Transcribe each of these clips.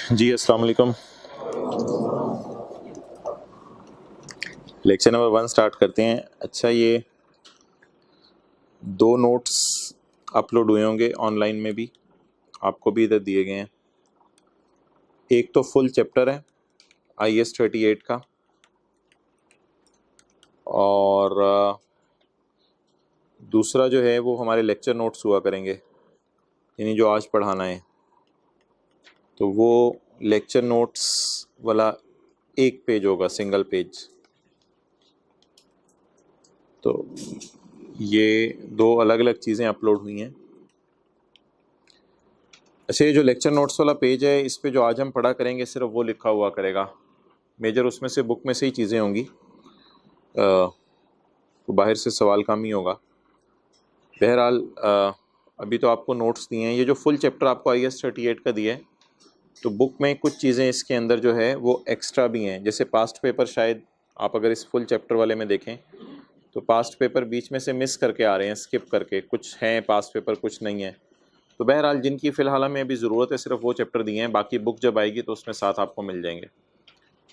जी अस्सलाम वालेकुम। Lecture number 1 start करते हैं। अच्छा, ये 2 नोट्स अपलोड हुए होंगे ऑनलाइन में भी, आपको भी इधर दिए गए हैं। एक तो फुल चैप्टर है IS 38 का, और दूसरा जो है वो हमारे लेक्चर नोट्स हुआ करेंगे, यानी जो आज पढ़ाना है। तो वो लेक्चर नोट्स वाला एक पेज होगा, सिंगल पेज। तो ये 2 अलग अलग चीज़ें अपलोड हुई हैं। अच्छा, ये जो लेक्चर नोट्स वाला पेज है, इस पे जो आज हम पढ़ा करेंगे सिर्फ वो लिखा हुआ करेगा। मेजर उसमें से बुक में से ही चीज़ें होंगी, तो बाहर से सवाल कम ही होगा। बहरहाल अभी तो आपको नोट्स दिए हैं। ये जो फुल चैप्टर आपको IS 38 का दिया है, तो बुक में कुछ चीज़ें इसके अंदर जो है वो एक्स्ट्रा भी हैं। जैसे पास्ट पेपर, शायद आप अगर इस फुल चैप्टर वाले में देखें तो पास्ट पेपर बीच में से मिस करके आ रहे हैं, स्किप करके। कुछ हैं पास्ट पेपर, कुछ नहीं है। तो बहरहाल जिनकी फ़िलहाल हमें अभी ज़रूरत है, सिर्फ वो चैप्टर दिए हैं। बाकी बुक जब आएगी तो उसमें साथ आपको मिल जाएंगे,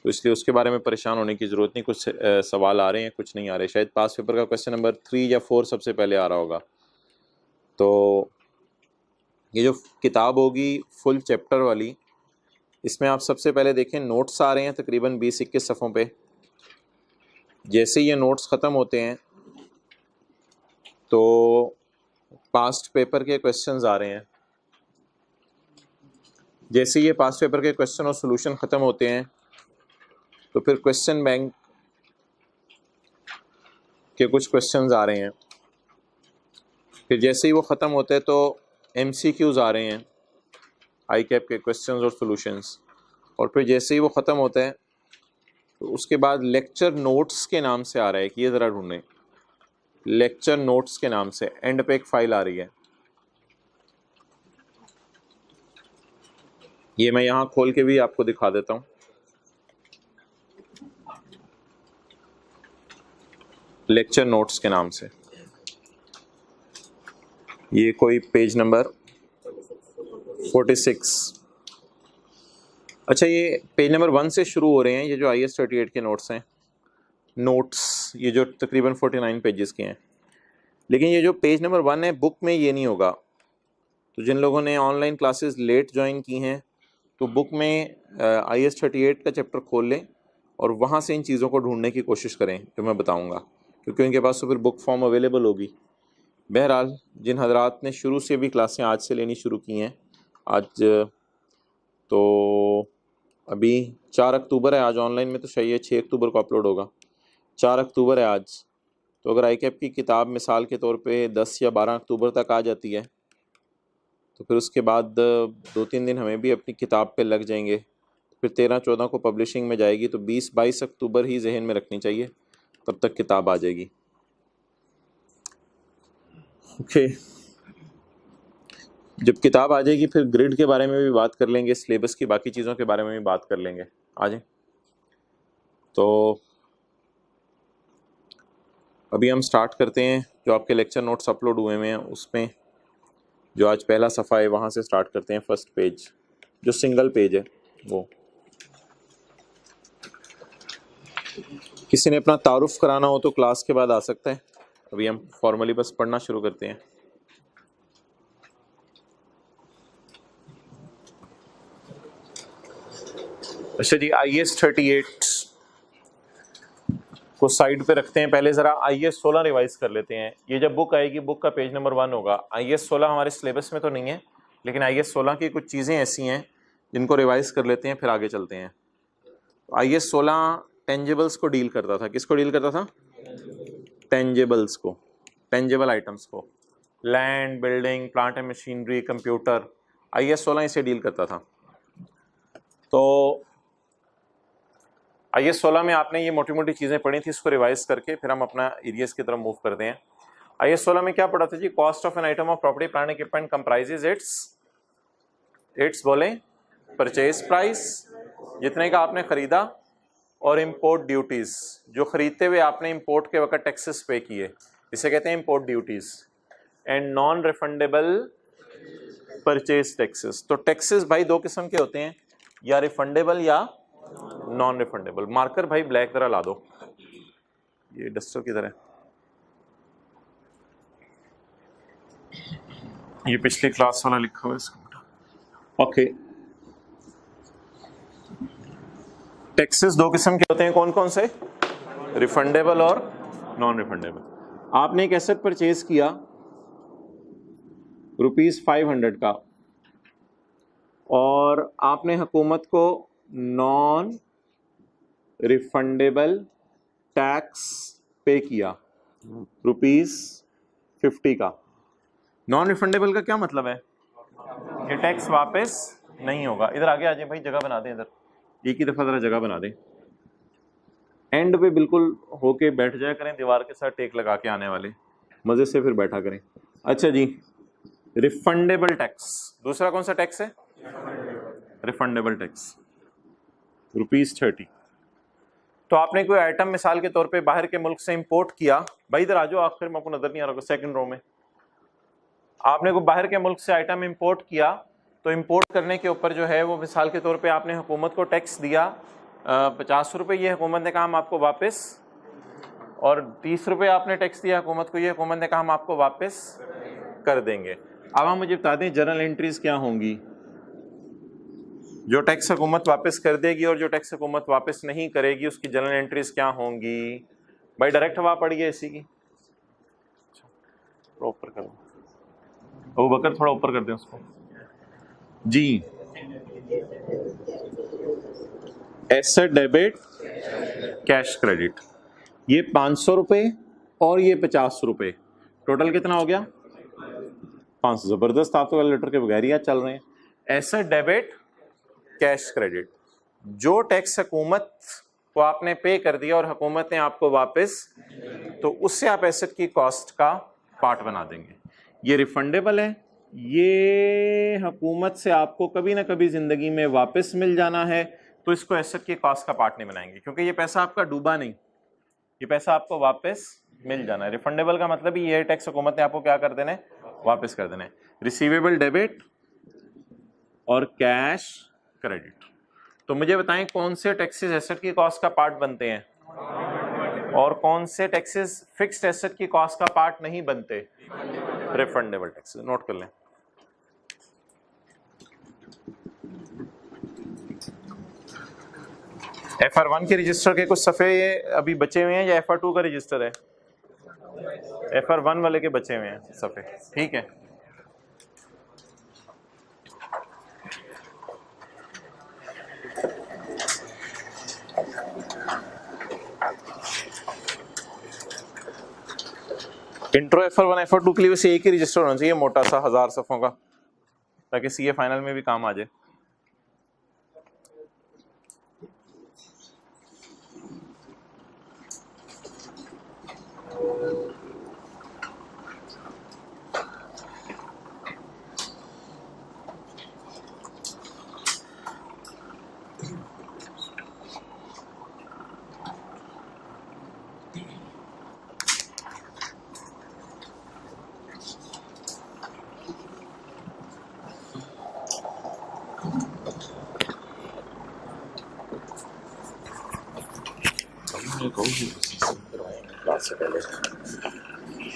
तो इसलिए उसके बारे में परेशान होने की ज़रूरत नहीं। कुछ सवाल आ रहे हैं, कुछ नहीं आ रहे। शायद पास पेपर का क्वेश्चन नंबर 3 या 4 सबसे पहले आ रहा होगा। तो ये जो किताब होगी फुल चैप्टर वाली, इसमें आप सबसे पहले देखें नोट्स आ रहे हैं तकरीबन 20-21 सफ़ों पे। जैसे ये नोट्स ख़त्म होते हैं तो पास्ट पेपर के क्वेश्चंस आ रहे हैं। जैसे ये पास्ट पेपर के क्वेश्चन और सॉल्यूशन ख़त्म होते हैं तो फिर क्वेश्चन बैंक के कुछ क्वेश्चंस आ रहे हैं। फिर जैसे ही वो ख़त्म होते हैं तो MCQs आ रहे हैं, ICAP के क्वेश्चंस और सॉल्यूशंस। और फिर जैसे ही वो ख़त्म होता है तो उसके बाद लेक्चर नोट्स के नाम से आ रहा है कि ये ज़रा ढूंढें। लेक्चर नोट्स के नाम से एंड पे एक फ़ाइल आ रही है। ये मैं यहाँ खोल के भी आपको दिखा देता हूँ। लेक्चर नोट्स के नाम से ये कोई पेज नंबर 46। अच्छा, ये पेज नंबर 1 से शुरू हो रहे हैं। ये जो IS 38 के नोट्स हैं, नोट्स ये जो तकरीबन 49 पेजेस के हैं। लेकिन ये जो पेज नंबर 1 है, बुक में ये नहीं होगा। तो जिन लोगों ने ऑनलाइन क्लासेस लेट ज्वाइन की हैं तो बुक में IS 38 का चैप्टर खोल लें और वहाँ से इन चीज़ों को ढूंढने की कोशिश करें जो मैं बताऊँगा, क्योंकि उनके पास तो फिर बुक फॉर्म अवेलेबल होगी। बहरहाल जिन हजरात ने शुरू से भी क्लासें आज से लेनी शुरू की हैं, आज तो अभी 4 अक्टूबर है, आज ऑनलाइन में तो चाहिए 6 अक्टूबर को अपलोड होगा। 4 अक्टूबर है आज। तो अगर ICAP की किताब मिसाल के तौर पे 10 या 12 अक्टूबर तक आ जाती है तो फिर उसके बाद 2-3 दिन हमें भी अपनी किताब पे लग जाएंगे। फिर 13-14 को पब्लिशिंग में जाएगी, तो 20-22 अक्टूबर ही जहन में रखनी चाहिए, तब तक किताब आ जाएगी। ओके, जब किताब आ जाएगी फिर ग्रिड के बारे में भी बात कर लेंगे, सिलेबस की बाकी चीज़ों के बारे में भी बात कर लेंगे। आ जाए। तो अभी हम स्टार्ट करते हैं। जो आपके लेक्चर नोट्स अपलोड हुए हैं उसमें जो आज पहला सफ़ा है वहाँ से स्टार्ट करते हैं। फर्स्ट पेज जो सिंगल पेज है वो। किसी ने अपना तारुफ कराना हो तो क्लास के बाद आ सकता है। अभी हम फॉर्मली बस पढ़ना शुरू करते हैं। अच्छा जी, IS 38 को साइड पे रखते हैं। पहले ज़रा IS 16 रिवाइज कर लेते हैं। ये जब बुक आएगी, बुक का पेज नंबर 1 होगा। IS 16 हमारे सिलेबस में तो नहीं है, लेकिन IS 16 की कुछ चीज़ें ऐसी हैं जिनको रिवाइज कर लेते हैं, फिर आगे चलते हैं। तो IS 16 टेंजेबल्स को डील करता था। किसको डील करता था? टेंजेबल्स को, टेंजेबल आइटम्स को। Land, building, plant and machinery, computer. IS 16 इसे डील करता था। तो IS 16 में आपने ये मोटी मोटी चीज़ें पढ़ी थी, इसको रिवाइज करके फिर हम अपना एरियाज की तरफ मूव करते हैं। IS 16 में क्या पढ़ा था जी? Cost of an item of property plant equipment comprises its बोले परचेज प्राइस, जितने का आपने खरीदा, और इम्पोर्ट ड्यूटीज, जो खरीदते हुए आपने इम्पोर्ट के वक्त टैक्सेस पे किए, इसे कहते हैं import duties. And non refundable purchase taxes. तो टैक्सेस भाई 2 किस्म के होते हैं। या रिफंडेबल या नॉन रिफंडेबल। मार्कर भाई ब्लैक तरह ला दो, ये डस्टर की तरह। ये पिछली क्लास वाला लिखा हुआ है इसका। ओके, टैक्सेस दो किस्म के होते हैं, कौन कौन से? रिफंडेबल और नॉन रिफंडेबल। आपने एक एसेट परचेज किया ₹500 का और आपने हुकूमत को नॉन रिफंडेबल टैक्स पे किया ₹50 का। नॉन रिफंडेबल का क्या मतलब है? ये टैक्स वापस नहीं होगा। इधर आगे आ जाए भाई, जगह बना दें, इधर एक ही दफा जरा जगह बना दें, एंड पे बिल्कुल होके बैठ जाया करें, दीवार के साथ टेक लगा के आने वाले, मजे से फिर बैठा करें। अच्छा जी, रिफंडेबल टैक्स। दूसरा कौन सा टैक्स है? Refundable tax ₹30। तो आपने कोई आइटम मिसाल के तौर पे बाहर के मुल्क से इंपोर्ट किया, भाई इधर आ जाओ, आखिर में आपको नजर नहीं आ रहा, सेकंड रो में। आपने कोई बाहर के मुल्क से आइटम इंपोर्ट किया, तो इंपोर्ट करने के ऊपर जो है वो मिसाल के तौर पे आपने हुकूमत को टैक्स दिया ₹50, ये हुकूमत ने कहा हम आपको वापस, और ₹30 आपने टैक्स दिया हुकूमत को, ये हुकूमत ने कहा हम आपको वापस कर देंगे। अब आप मुझे बता दें जर्नल एंट्रीज क्या होंगी, जो टैक्स हुकूमत वापस कर देगी और जो टैक्स हुकूमत वापस नहीं करेगी उसकी जर्नल एंट्रीज क्या होंगी? भाई डायरेक्ट हवा पड़ी है इसी की, थोड़ा ऊपर कर दो, वो बकर थोड़ा ऊपर कर दें उसको जी। एसेट डेबिट कैश क्रेडिट, ये ₹500 और ये ₹50, टोटल कितना हो गया? 500। जबरदस्त, आप तो लेटर के बगैर ही आज चल रहे हैं। एसेट डेबिट कैश क्रेडिट, जो टैक्स हुकूमत को आपने पे कर दिया और हुकूमत ने आपको वापस, तो उससे आप एसेट की कॉस्ट का पार्ट बना देंगे। ये रिफंडेबल है, ये हुकूमत से आपको कभी ना कभी जिंदगी में वापस मिल जाना है, तो इसको एसेट की कॉस्ट का पार्ट नहीं बनाएंगे, क्योंकि ये पैसा आपका डूबा नहीं, ये पैसा आपको वापस मिल जाना है। रिफंडेबल का मतलब ही ये टैक्स हुकूमत ने आपको क्या कर देना है? वापस कर देना है। रिसीवेबल डेबिट और कैश क्रेडिट। तो मुझे बताएं कौन से टैक्सेस एसेट की कॉस्ट का पार्ट बनते हैं और कौन से टैक्सेस फिक्स्ड एसेट की कॉस्ट का पार्ट नहीं बनते? Refundable taxes. नोट कर लें। FR1 के रजिस्टर के कुछ सफ़े ये अभी बचे हुए हैं या FR2 का रजिस्टर है? FR1 वाले के बचे हुए हैं सफ़े, ठीक है। इंट्रो FR1 FR2 के लिए वैसे एक ही रजिस्टर होना चाहिए, मोटा सा 1000 सफ़ों का, ताकि CA फाइनल में भी काम आ जाए।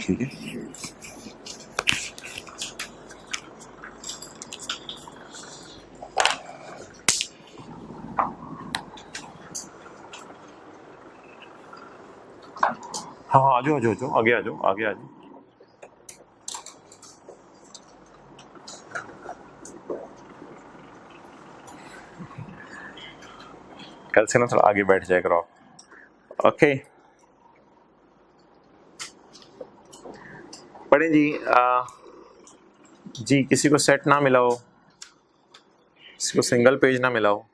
ठीक है, हाँ आ जाओ, आगे आ जाओ, आगे आ जाओ। कल से ना थोड़ा आगे बैठ जाया करो। ओके, पढ़े जी। जी किसी को सेट ना मिला हो, किसी को सिंगल पेज ना मिला हो,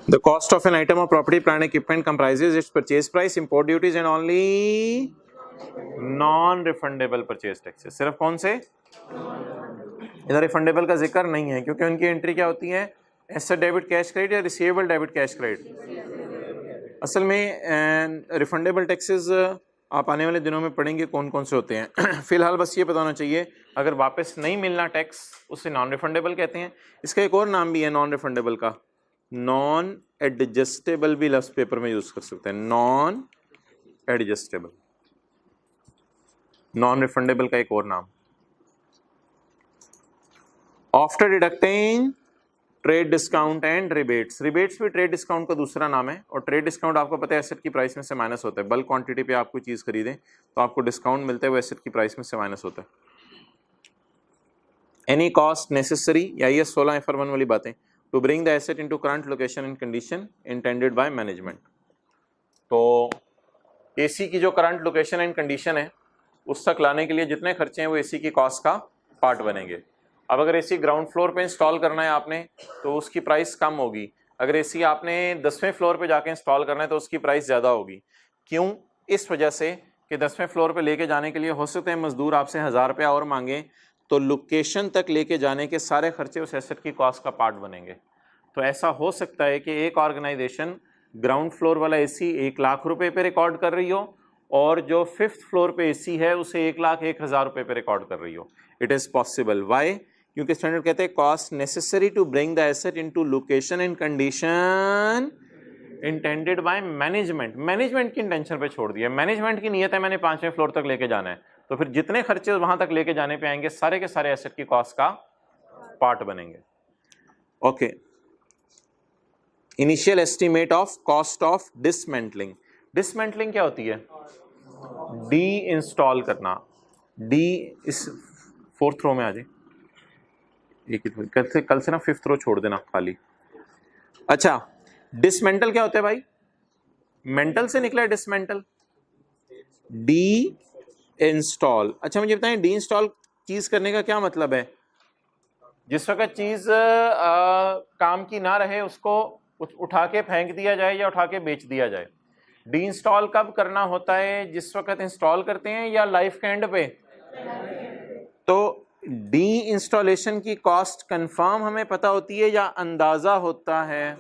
The cost of an item of property, plant, equipment comprises its purchase price, import duties and only non-refundable purchase taxes। सिर्फ कौन से? इधर रिफंडेबल का जिक्र नहीं है, क्योंकि उनकी एंट्री क्या होती है? एसेट डेबिट कैश क्रेडिट या रिसीवेबल डेबिट कैश क्रेडिट। असल में रिफंडेबल टैक्सेस आप आने वाले दिनों में पढ़ेंगे कौन कौन से होते हैं। फिलहाल बस ये पता होना चाहिए, अगर वापस नहीं मिलना टैक्स उसे नॉन रिफंडेबल कहते हैं। इसका एक और नाम भी है नॉन रिफंडेबल का, नॉन एडजस्टेबल भी लफ्ज़ पेपर में यूज कर सकते हैं। नॉन एडजस्टेबल, नॉन रिफंडेबल का एक और नाम। After deducting trade discount and rebates, rebates भी ट्रेड डिस्काउंट का दूसरा नाम है। और ट्रेड डिस्काउंट आपको पता है एसेट की प्राइस में से माइनस होता है। बल्क क्वांटिटी पे आप कोई चीज खरीदें तो आपको डिस्काउंट मिलता है, वो एसेट की प्राइस में से माइनस होता है। एनी कॉस्ट नेसेसरी, या ये 16 FR1 वाली बातें, to bring the asset into current location and condition intended by management. तो एसी की जो करंट लोकेशन एंड कंडीशन है उस तक लाने के लिए जितने खर्चे हैं वो एसी की कॉस्ट का पार्ट बनेंगे। अब अगर एसी ग्राउंड फ्लोर पे इंस्टॉल करना है आपने तो उसकी प्राइस कम होगी। अगर एसी आपने 10वें फ्लोर पे जाके इंस्टॉल करना है तो उसकी प्राइस ज़्यादा होगी। क्यों? इस वजह से कि 10वें फ्लोर पे लेके जाने के लिए हो सकते हैं मजदूर आपसे 1000 रुपया और मांगे, तो लोकेशन तक लेके जाने के सारे खर्चे उस एसेट की कॉस्ट का पार्ट बनेंगे। तो ऐसा हो सकता है कि एक ऑर्गेनाइजेशन ग्राउंड फ्लोर वाला एसी 1 लाख रुपए पे रिकॉर्ड कर रही हो और जो 5th फ्लोर पे एसी है उसे 1,01,000 रुपए पे रिकॉर्ड कर रही हो। It is possible. वाई? क्योंकि स्टैंडर्ड कहते हैं cost necessary to bring the asset into location and condition intended by management. Management की इंटेंशन पे छोड़ दिया। मैनेजमेंट की नीयत है मैंने 5वें फ्लोर तक लेके जाना है, तो फिर जितने खर्चे वहां तक लेके जाने पे आएंगे सारे के सारे एसेट की कॉस्ट का पार्ट बनेंगे। Okay, initial estimate of cost of dismantling. Dismantling क्या होती है? डी इंस्टॉल करना। डी इस 4th रो में आ जाए, कल से ना 5th रो छोड़ देना खाली। अच्छा, डिसमेंटल क्या होता है भाई? मेंटल से निकला है डिसमेंटल। D install. अच्छा मुझे बताएं, डी इंस्टॉल चीज करने का क्या मतलब है? जिस वक्त चीज काम की ना रहे उसको उठा के फेंक दिया जाए या उठा के बेच दिया जाए। डी इंस्टॉल कब करना होता है? जिस वक्त इंस्टॉल करते हैं या लाइफ के एंड पे? तो डी इंस्टॉलेशन की कॉस्ट कंफर्म हमें पता होती है या अंदाजा होता है?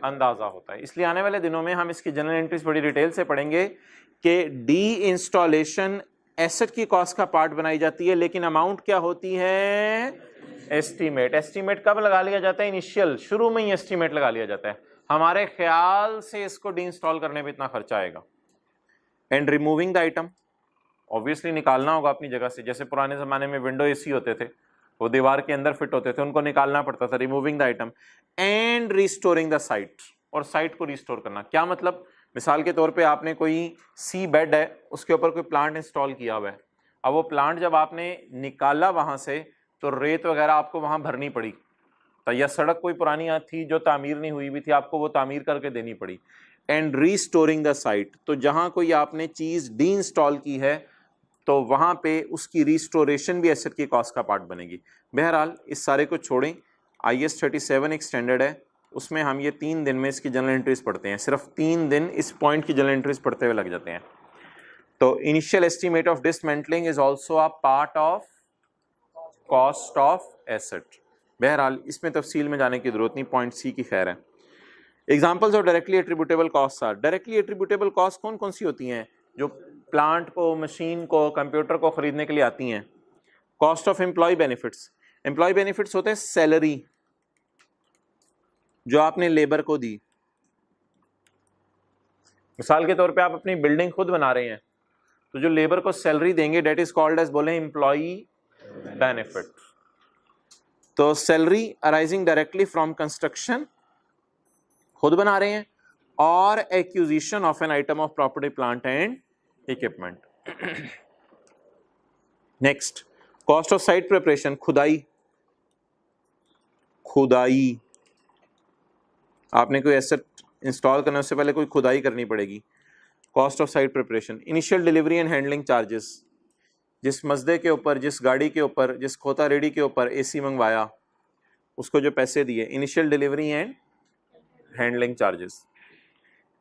अंदाजा होता है। इसलिए आने वाले दिनों में हम इसकी जनरल एंट्रीज बड़ी डिटेल से पढ़ेंगे कि डी इंस्टॉलेशन एसेट की कॉस्ट का पार्ट बनाई जाती है, लेकिन अमाउंट क्या होती है? एस्टीमेट। एस्टीमेट कब लगा लिया जाता है? इनिशियल, शुरू में ही एस्टीमेट लगा लिया जाता है। हमारे ख्याल से इसको डी इंस्टॉल करने में इतना खर्चा आएगा। And removing the item, obviously निकालना होगा अपनी जगह से। जैसे पुराने जमाने में विंडो एसी होते थे, वो दीवार के अंदर फिट होते थे, उनको निकालना पड़ता था। Removing the item and restoring the site, और साइट को रिस्टोर करना। क्या मतलब? मिसाल के तौर पे आपने कोई सी बेड है, उसके ऊपर कोई प्लांट इंस्टॉल किया हुआ है। अब वो प्लांट जब आपने निकाला वहां से तो रेत वगैरह आपको वहां भरनी पड़ी, तो या सड़क कोई पुरानी थी जो तामीर नहीं हुई भी थी, आपको वो तामीर करके देनी पड़ी। एंड रिस्टोरिंग द साइट, तो जहां कोई आपने चीज डी इंस्टॉल की है तो वहां पे उसकी रिस्टोरेशन भी एसेट की कॉस्ट का पार्ट बनेगी। बहरहाल इस सारे को छोड़ें, IS 37 एक स्टैंडर्ड है, उसमें हम ये 3 दिन में इसकी जनरल एंट्रीज पढ़ते हैं। सिर्फ 3 दिन इस पॉइंट की जनरल एंट्रीज पढ़ते हुए लग जाते हैं। तो initial estimate of dismantling is also a part of cost of asset. बहरहाल इसमें तफसील में जाने की जरूरत नहीं, पॉइंट सी की खैर है। Examples of directly attributable cost are, directly attributable cost कौन कौन सी होती हैं? जो प्लांट को, मशीन को, कंप्यूटर को खरीदने के लिए आती हैं। Cost of employee benefits, employee benefits होते हैं सैलरी जो आपने लेबर को दी। मिसाल के तौर पे आप अपनी बिल्डिंग खुद बना रहे हैं तो जो लेबर को सैलरी देंगे डेट इज कॉल्ड एज, बोले, एम्प्लॉई बेनिफिट। तो salary arising directly from construction, खुद बना रहे हैं, और acquisition of an item of property, plant and equipment. Next, cost of site preparation, खुदाई। खुदाई, आपने कोई एसेट इंस्टॉल करने उससे पहले कोई खुदाई करनी पड़ेगी। Cost of site preparation. Initial delivery and handling charges, जिस मजदे के ऊपर, जिस गाड़ी के ऊपर, जिस खोता रेडी के ऊपर एसी मंगवाया उसको जो पैसे दिए, initial delivery and handling charges.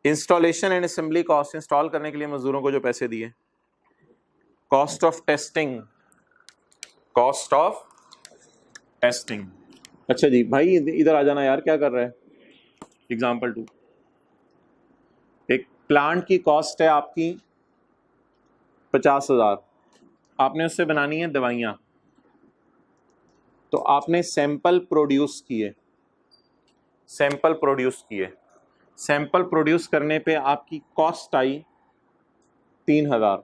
Installation and assembly cost, install करने के लिए मजदूरों को जो पैसे दिए। Cost of testing, cost of testing. अच्छा जी भाई इधर आ जाना यार, क्या कर रहा है? एग्जाम्पल 2, एक प्लांट की कॉस्ट है आपकी 50,000, आपने उससे बनानी है दवाइयाँ, तो आपने सैंपल प्रोड्यूस किए, सैंपल प्रोड्यूस करने पे आपकी कॉस्ट आई 3,000।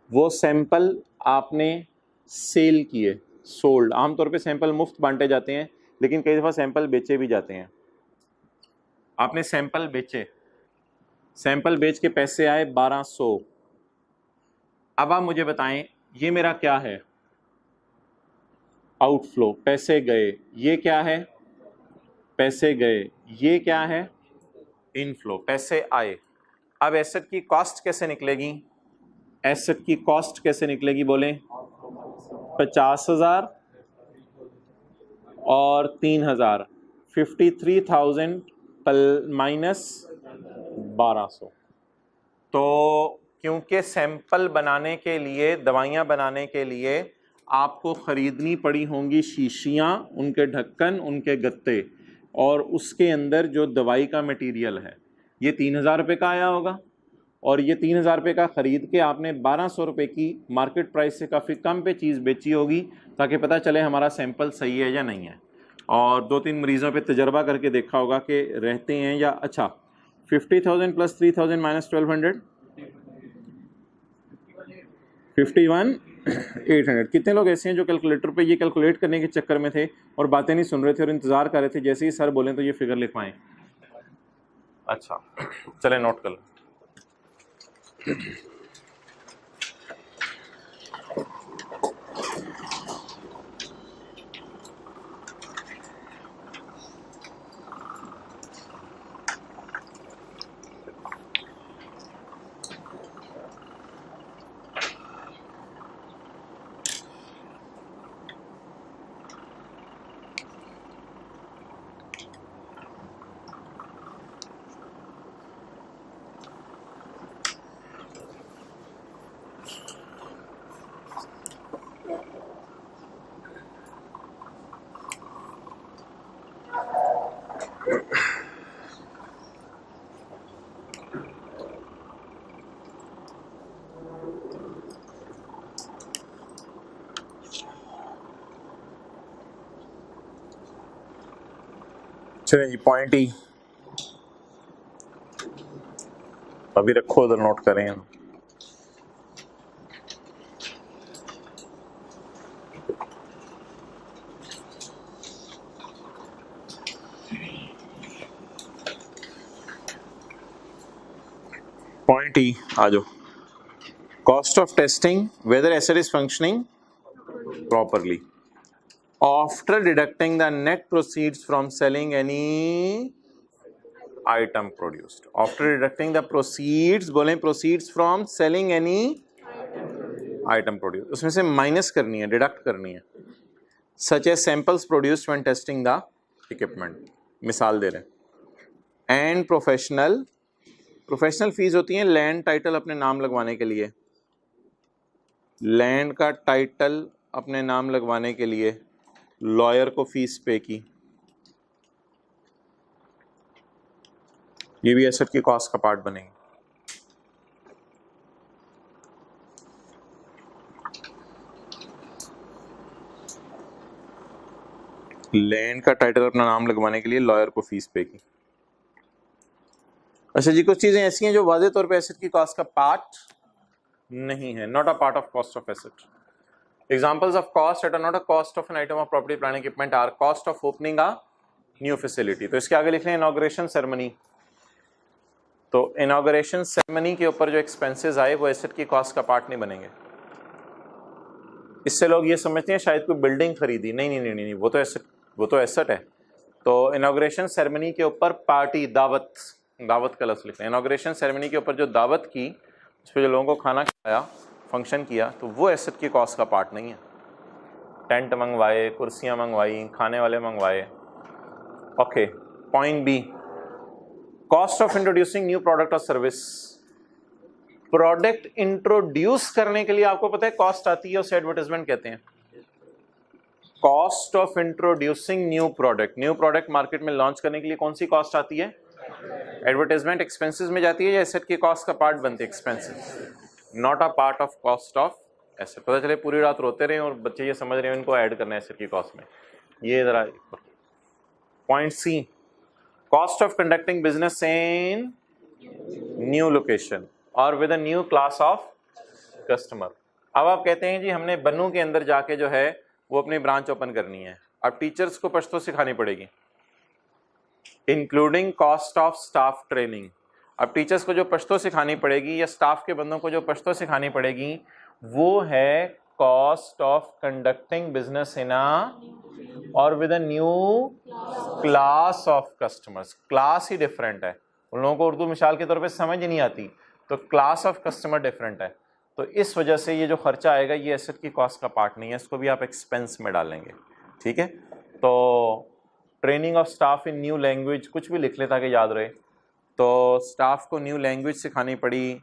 वो सैंपल आपने सेल किए, सोल्ड। आमतौर पे सैंपल मुफ्त बांटे जाते हैं, लेकिन कई दफ़ा सैंपल बेचे भी जाते हैं। आपने सैंपल बेचे, सैंपल बेच के पैसे आए 1200। अब आप मुझे बताएं ये मेरा क्या है, आउटफ्लो, पैसे गए। ये क्या है, पैसे गए। ये क्या है, इनफ्लो, पैसे आए। अब एसेट की कॉस्ट कैसे निकलेगी, एसेट की कॉस्ट कैसे निकलेगी बोलें, 50,000 और 3,000, 53,000 माइनस 1200। तो क्योंकि सैंपल बनाने के लिए, दवाइयाँ बनाने के लिए आपको ख़रीदनी पड़ी होंगी शीशियाँ, उनके ढक्कन, उनके गत्ते, और उसके अंदर जो दवाई का मटेरियल है ये 3,000 रुपये का आया होगा, और ये 3,000 रुपये का ख़रीद के आपने 1,200 रुपये की मार्केट प्राइस से काफ़ी कम पे चीज़ बेची होगी, ताकि पता चले हमारा सैंपल सही है या नहीं है। और 2-3 मरीज़ों पे तजर्बा करके देखा होगा कि रहते हैं या। अच्छा, 50,000 प्लस 3,000 माइनस 1,200, 51,800। कितने लोग ऐसे हैं जो कैलकुलेटर पे ये कैलकुलेट करने के चक्कर में थे और बातें नहीं सुन रहे थे और इंतज़ार कर रहे थे जैसे ही सर बोलें तो ये फिगर लिखवाएं? अच्छा, चलें नोट कर लो। चलिए जी, पॉइंट ई अभी रखो उधर, नोट करें हम। पॉइंट ई आ जाओ। Cost of testing whether asset is functioning properly after deducting the net proceeds from selling any item produced. After deducting the proceeds, बोलें proceeds from selling any item produced, उसमें से minus करनी है, deduct करनी है। Such as samples produced when testing the equipment, मिसाल दे रहे हैं। And प्रोफेशनल फीस होती हैं लैंड टाइटल अपने नाम लगवाने के लिए, लैंड का टाइटल अपने नाम लगवाने के लिए लॉयर को फीस पे की, ये भी एसेट की कॉस्ट का पार्ट बनेगी। लैंड का टाइटल अपना नाम लगवाने के लिए लॉयर को फीस पे की। अच्छा जी, कुछ चीजें ऐसी हैं जो वाज़े तौर पे एसेट की कॉस्ट का पार्ट नहीं है, not a part of cost of asset. Examples of cost that are not a cost of an item of property plant equipment are cost of opening a new facility. तो इसके आगे लिख लें inauguration ceremony. तो inauguration ceremony के ऊपर जो expenses आए वो एसेट की कॉस्ट का पार्ट नहीं बनेंगे। इससे लोग ये समझते हैं शायद कोई बिल्डिंग खरीदी, नहीं नहीं नहीं नहीं, वो तो एसेट है। तो इनॉग्रेशन सेरेमनी के ऊपर पार्टी, दावत का लफ्ज़ लिखते हैं। इनॉग्रेशन सेरेमनी के ऊपर जो दावत की, उस पर जो लोगों को खाना खिलाया, फंक्शन किया, तो वो एसेट की कॉस्ट का पार्ट नहीं है। टेंट मंगवाए, कुर्सियाँ मंगवाई, खाने वाले मंगवाए। Okay, point B, cost of introducing new product और सर्विस। प्रोडक्ट इंट्रोड्यूस करने के लिए आपको पता है कॉस्ट आती है, उसे एडवर्टाइजमेंट कहते हैं। Cost of introducing new product market में लॉन्च करने के लिए कौन सी कॉस्ट आती है? एडवर्टाइजमेंट एक्सपेंसेस में जाती है या एसेट की कॉस्ट का पार्ट बनती है expenses, not a part of cost of asset. पता चले पूरी रात रोते रहे और बच्चे ये समझ रहे हैं इनको ऐड करना है एसेट की कॉस्ट में। ये जरा point C, cost of conducting business in new location और with a new class of customer. अब आप कहते हैं जी हमने बन्नू के अंदर जाके जो है वो अपनी ब्रांच ओपन करनी है, अब टीचर्स को पश्तो सिखानी पड़ेगी including cost of staff training. अब टीचर्स को जो पश्तो सिखानी पड़ेगी या स्टाफ के बंदों को जो पश्तो सिखानी पड़ेगी वो है cost of conducting business in और with a new class of customers. Class ही डिफरेंट है, उन लोगों को उर्दू मिसाल के तौर पे समझ ही नहीं आती, तो क्लास ऑफ कस्टमर डिफरेंट है। तो इस वजह से ये जो खर्चा आएगा ये एसेट की कॉस्ट का पार्ट नहीं है, इसको भी आप एक्सपेंस में डालेंगे। ठीक है, तो training of staff in new language कुछ भी लिख ले ताकि याद रहे। तो स्टाफ को न्यू लैंग्वेज सिखानी पड़ी,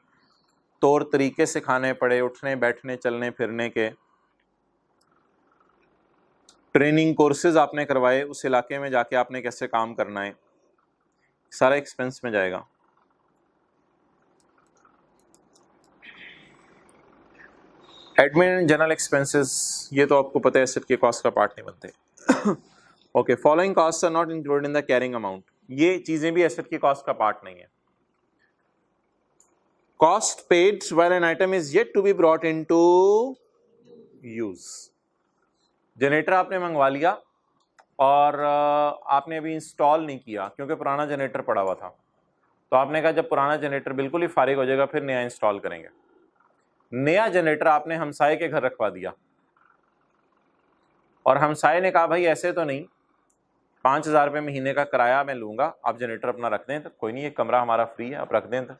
तौर तरीके सिखाने पड़े उठने बैठने चलने फिरने के, ट्रेनिंग कोर्सेज आपने करवाए उस इलाके में जाके आपने कैसे काम करना है, सारा एक्सपेंस में जाएगा। एडमिन जनरल एक्सपेंसेस ये तो आपको पता है एसेट के कॉस्ट का पार्ट नहीं बनते। Okay, following cost are not included in the carrying amount, ये चीजें भी एसेट की कॉस्ट का पार्ट नहीं है। Cost paid while an item is yet to be brought into use. Generator आपने मंगवा लिया और आपने अभी इंस्टॉल नहीं किया क्योंकि पुराना जनरेटर पड़ा हुआ था, तो आपने कहा जब पुराना जनरेटर बिल्कुल ही फारिग हो जाएगा फिर नया इंस्टॉल करेंगे। नया जनरेटर आपने हमसाये के घर रखवा दिया और हमसाये ने कहा भाई ऐसे तो नहीं, 5,000 रुपये महीने का किराया मैं लूंगा, आप जनरेटर अपना रख दें। तो कोई नहीं, ये कमरा हमारा फ्री है, आप रख दें। तो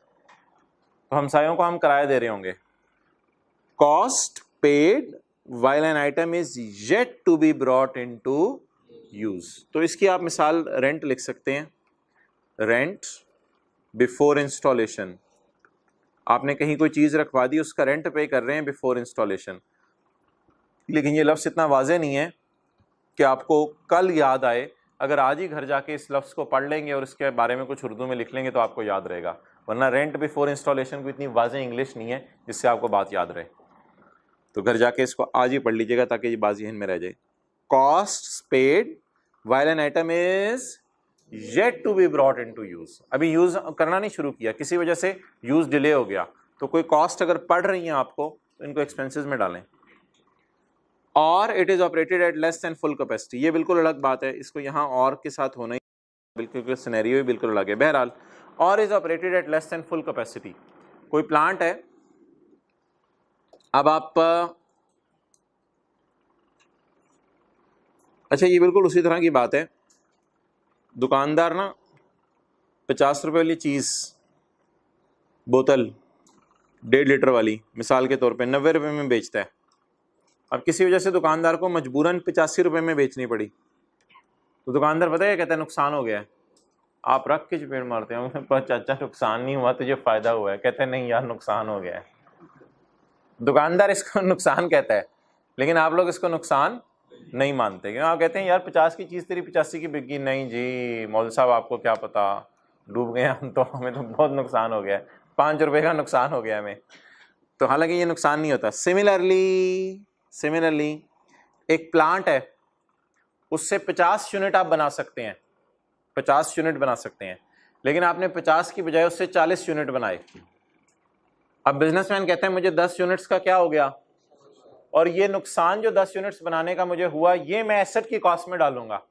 हमसायों को हम किराया दे रहे होंगे। Cost paid while an item is yet to be brought into use, तो इसकी आप मिसाल रेंट लिख सकते हैं। रेंट बिफोर इंस्टॉलेशन, आपने कहीं कोई चीज रखवा दी उसका रेंट पे कर रहे हैं बिफोर इंस्टॉलेशन, लेकिन ये लफ्ज़ इतना वाज़े नहीं है कि आपको कल याद आए। अगर आज ही घर जाके इस लफ्ज़ को पढ़ लेंगे और इसके बारे में कुछ उर्दू में लिख लेंगे तो आपको याद रहेगा, वरना रेंट बिफोर इंस्टॉलेशन को इतनी वाज़े इंग्लिश नहीं है जिससे आपको बात याद रहे। तो घर जाके इसको आज ही पढ़ लीजिएगा ताकि ये बात ज़हन में रह जाए। Cost paid while an item is yet to be brought into use, अभी यूज करना नहीं शुरू किया, किसी वजह से यूज डिले हो गया, तो कोई कॉस्ट अगर पड़ रही है आपको तो इनको एक्सपेंसेस में डालें। और it is operated at less than full capacity, ये बिल्कुल अलग बात है, इसको यहाँ और के साथ होना ही बिल्कुल सिनेरियो ही बिल्कुल अलग है। बहरहाल, और is operated at less than full capacity, कोई प्लांट है, अब आप अच्छा ये बिल्कुल उसी तरह की बात है, दुकानदार ना 50 रुपये वाली चीज़ बोतल 1.5 लीटर वाली मिसाल के तौर पे 90 रुपये में बेचता है। अब किसी वजह से दुकानदार को मजबूरन 85 रुपये में बेचनी पड़ी, तो दुकानदार पता है कहता है नुकसान हो गया है। आप रख के चपेट मारते हैं पर चाचा नुकसान नहीं हुआ तुझे फ़ायदा हुआ है, कहते हैं नहीं यार नुकसान हो गया है। दुकानदार इसको नुकसान कहता है लेकिन आप लोग इसको नुकसान नहीं मानते, क्यों? आप कहते हैं यार 50 की चीज़ तेरी 85 की बिक गई। नहीं जी मौलवी साहब आपको क्या पता, डूब गए हम तो, हमें तो बहुत नुकसान हो गया है, 5 रुपये का नुकसान हो गया हमें। तो हालांकि ये नुकसान नहीं होता। सिमिलरली एक प्लांट है, उससे 50 यूनिट आप बना सकते हैं, 50 यूनिट बना सकते हैं, लेकिन आपने 50 की बजाय उससे 40 यूनिट बनाए। अब बिजनेसमैन कहते हैं मुझे 10 यूनिट्स का क्या हो गया, और ये नुकसान जो 10 यूनिट्स बनाने का मुझे हुआ ये मैं एसेट की कॉस्ट में डालूंगा।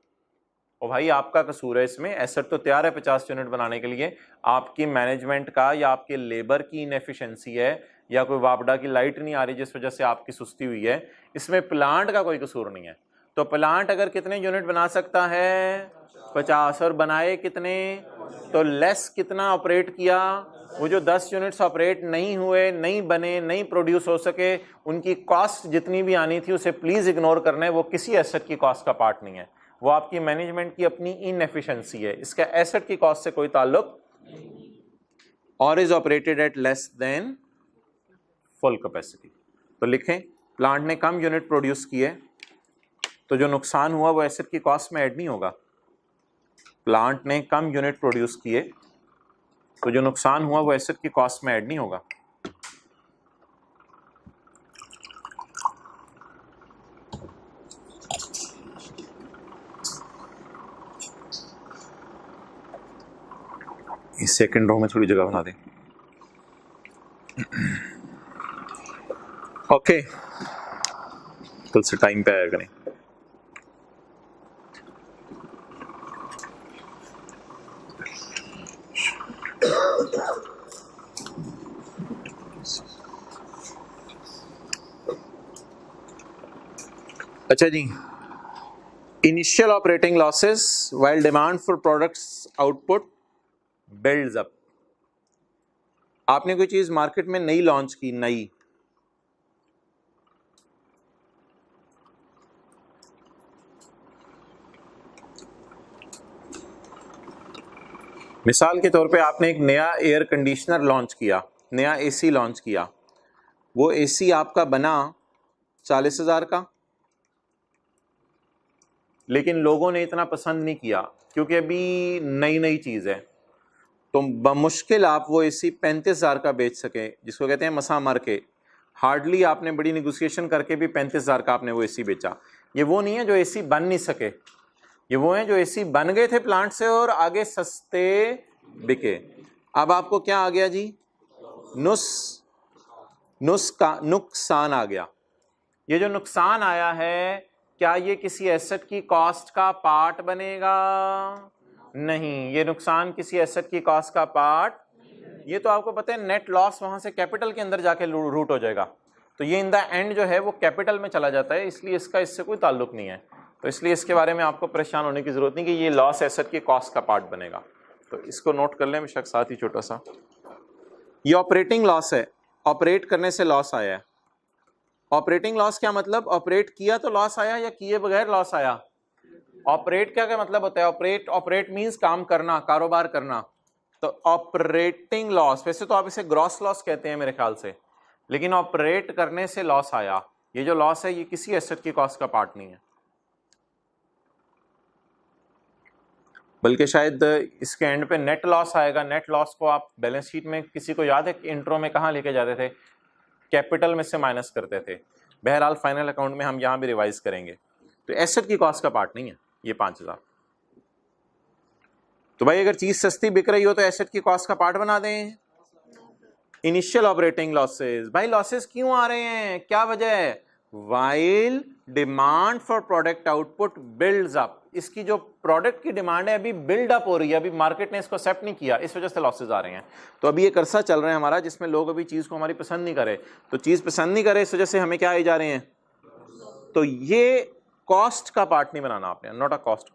और भाई आपका कसूर है इसमें, एसेट तो तैयार है 50 यूनिट बनाने के लिए, आपकी मैनेजमेंट का या आपके लेबर की इनएफिशिएंसी है या कोई वापडा की लाइट नहीं आ रही जिस वजह से आपकी सुस्ती हुई है, इसमें प्लांट का कोई कसूर नहीं है। तो प्लांट अगर कितने यूनिट बना सकता है 50, और बनाए कितने, तो लेस कितना ऑपरेट किया, वो जो 10 यूनिट्स ऑपरेट नहीं हुए, नहीं बने, नहीं प्रोड्यूस हो सके, उनकी कॉस्ट जितनी भी आनी थी उसे प्लीज इग्नोर करना है, वो किसी एसेट की कॉस्ट का पार्ट नहीं है, वो आपकी मैनेजमेंट की अपनी इनएफिशिएंसी है, इसका एसेट की कॉस्ट से कोई ताल्लुक। और is operated at less than full capacity, तो लिखें प्लांट ने कम यूनिट प्रोड्यूस किए तो जो नुकसान हुआ वो एसेट की कॉस्ट में ऐड नहीं होगा। प्लांट ने कम यूनिट प्रोड्यूस किए तो जो नुकसान हुआ वो एसेट की कॉस्ट में ऐड नहीं होगा। इस सेकंड रो में थोड़ी जगह बना दें। ओके, कल से टाइम पे आया करें। अच्छा जी, initial operating losses while demand for products output builds up. आपने कोई चीज मार्केट में नई लॉन्च की, नई, मिसाल के तौर पे आपने एक नया एयर कंडीशनर लॉन्च किया, नया एसी लॉन्च किया, वो एसी आपका बना 40,000 का, लेकिन लोगों ने इतना पसंद नहीं किया क्योंकि अभी नई नई चीज़ है, तो बमुश्किल आप वो एसी 35,000 का बेच सके, जिसको कहते हैं मसा मार के। हार्डली आपने बड़ी निगोशिएशन करके भी 35,000 का आपने वो एसी बेचा। ये वो नहीं है जो एसी बन नहीं सके, ये वो है जो एसी बन गए थे प्लांट से और आगे सस्ते बिके। अब आपको क्या आ गया जी? नुकसान आ गया। ये जो नुकसान आया है, क्या ये किसी एसेट की कॉस्ट का पार्ट बनेगा? नहीं, ये नुकसान किसी एसेट की कॉस्ट का पार्ट, ये तो आपको पता है नेट लॉस वहां से कैपिटल के अंदर जाके रूट हो जाएगा, तो ये इन द एंड जो है वो कैपिटल में चला जाता है, इसलिए इसका इससे कोई ताल्लुक नहीं है। तो इसलिए इसके बारे में आपको परेशान होने की जरूरत नहीं कि ये लॉस एसेट की कॉस्ट का पार्ट बनेगा। तो इसको नोट कर लें बेशक साथ ही छोटा सा। ये ऑपरेटिंग लॉस है, ऑपरेट करने से लॉस आया है। ऑपरेटिंग लॉस क्या मतलब? ऑपरेट किया तो लॉस आया या किए बगैर लॉस आया? ऑपरेट क्या क्या मतलब होता है? ऑपरेट मींस काम करना, कारोबार करना। तो ऑपरेटिंग लॉस, वैसे तो आप इसे ग्रॉस लॉस कहते हैं मेरे ख्याल से, लेकिन ऑपरेट करने से लॉस आया, ये जो लॉस है ये किसी एसेट की कॉस्ट का पार्ट नहीं है, बल्कि शायद इसके एंड पे नेट लॉस आएगा। नेट लॉस को आप बैलेंस शीट में, किसी को याद है इंट्रो में कहाँ लेके जाते थे? कैपिटल में से माइनस करते थे। बहरहाल फाइनल अकाउंट में हम यहाँ भी रिवाइज करेंगे। तो एसेट की कॉस्ट का पार्ट नहीं है ये 5,000। तो भाई अगर चीज सस्ती बिक रही हो तो एसेट की कॉस्ट का पार्ट बना दें। इनिशियल ऑपरेटिंग लॉसेस, भाई लॉसेस क्यों आ रहे हैं, क्या वजह है? While demand for product output builds up. इसकी जो प्रोडक्ट की डिमांड है अभी बिल्ड अप हो रही है, अभी मार्केट ने इसको एक्सेप्ट नहीं किया, इस वजह से लॉसेस आ रहे हैं। तो अभी एक अरसा चल रहा है हमारा जिसमें लोग अभी चीज को हमारी पसंद नहीं करे, तो चीज पसंद नहीं करे इस वजह से हमें क्या आए जा रहे हैं। तो ये कॉस्ट का पार्ट नहीं बनाना आपने, not a cost.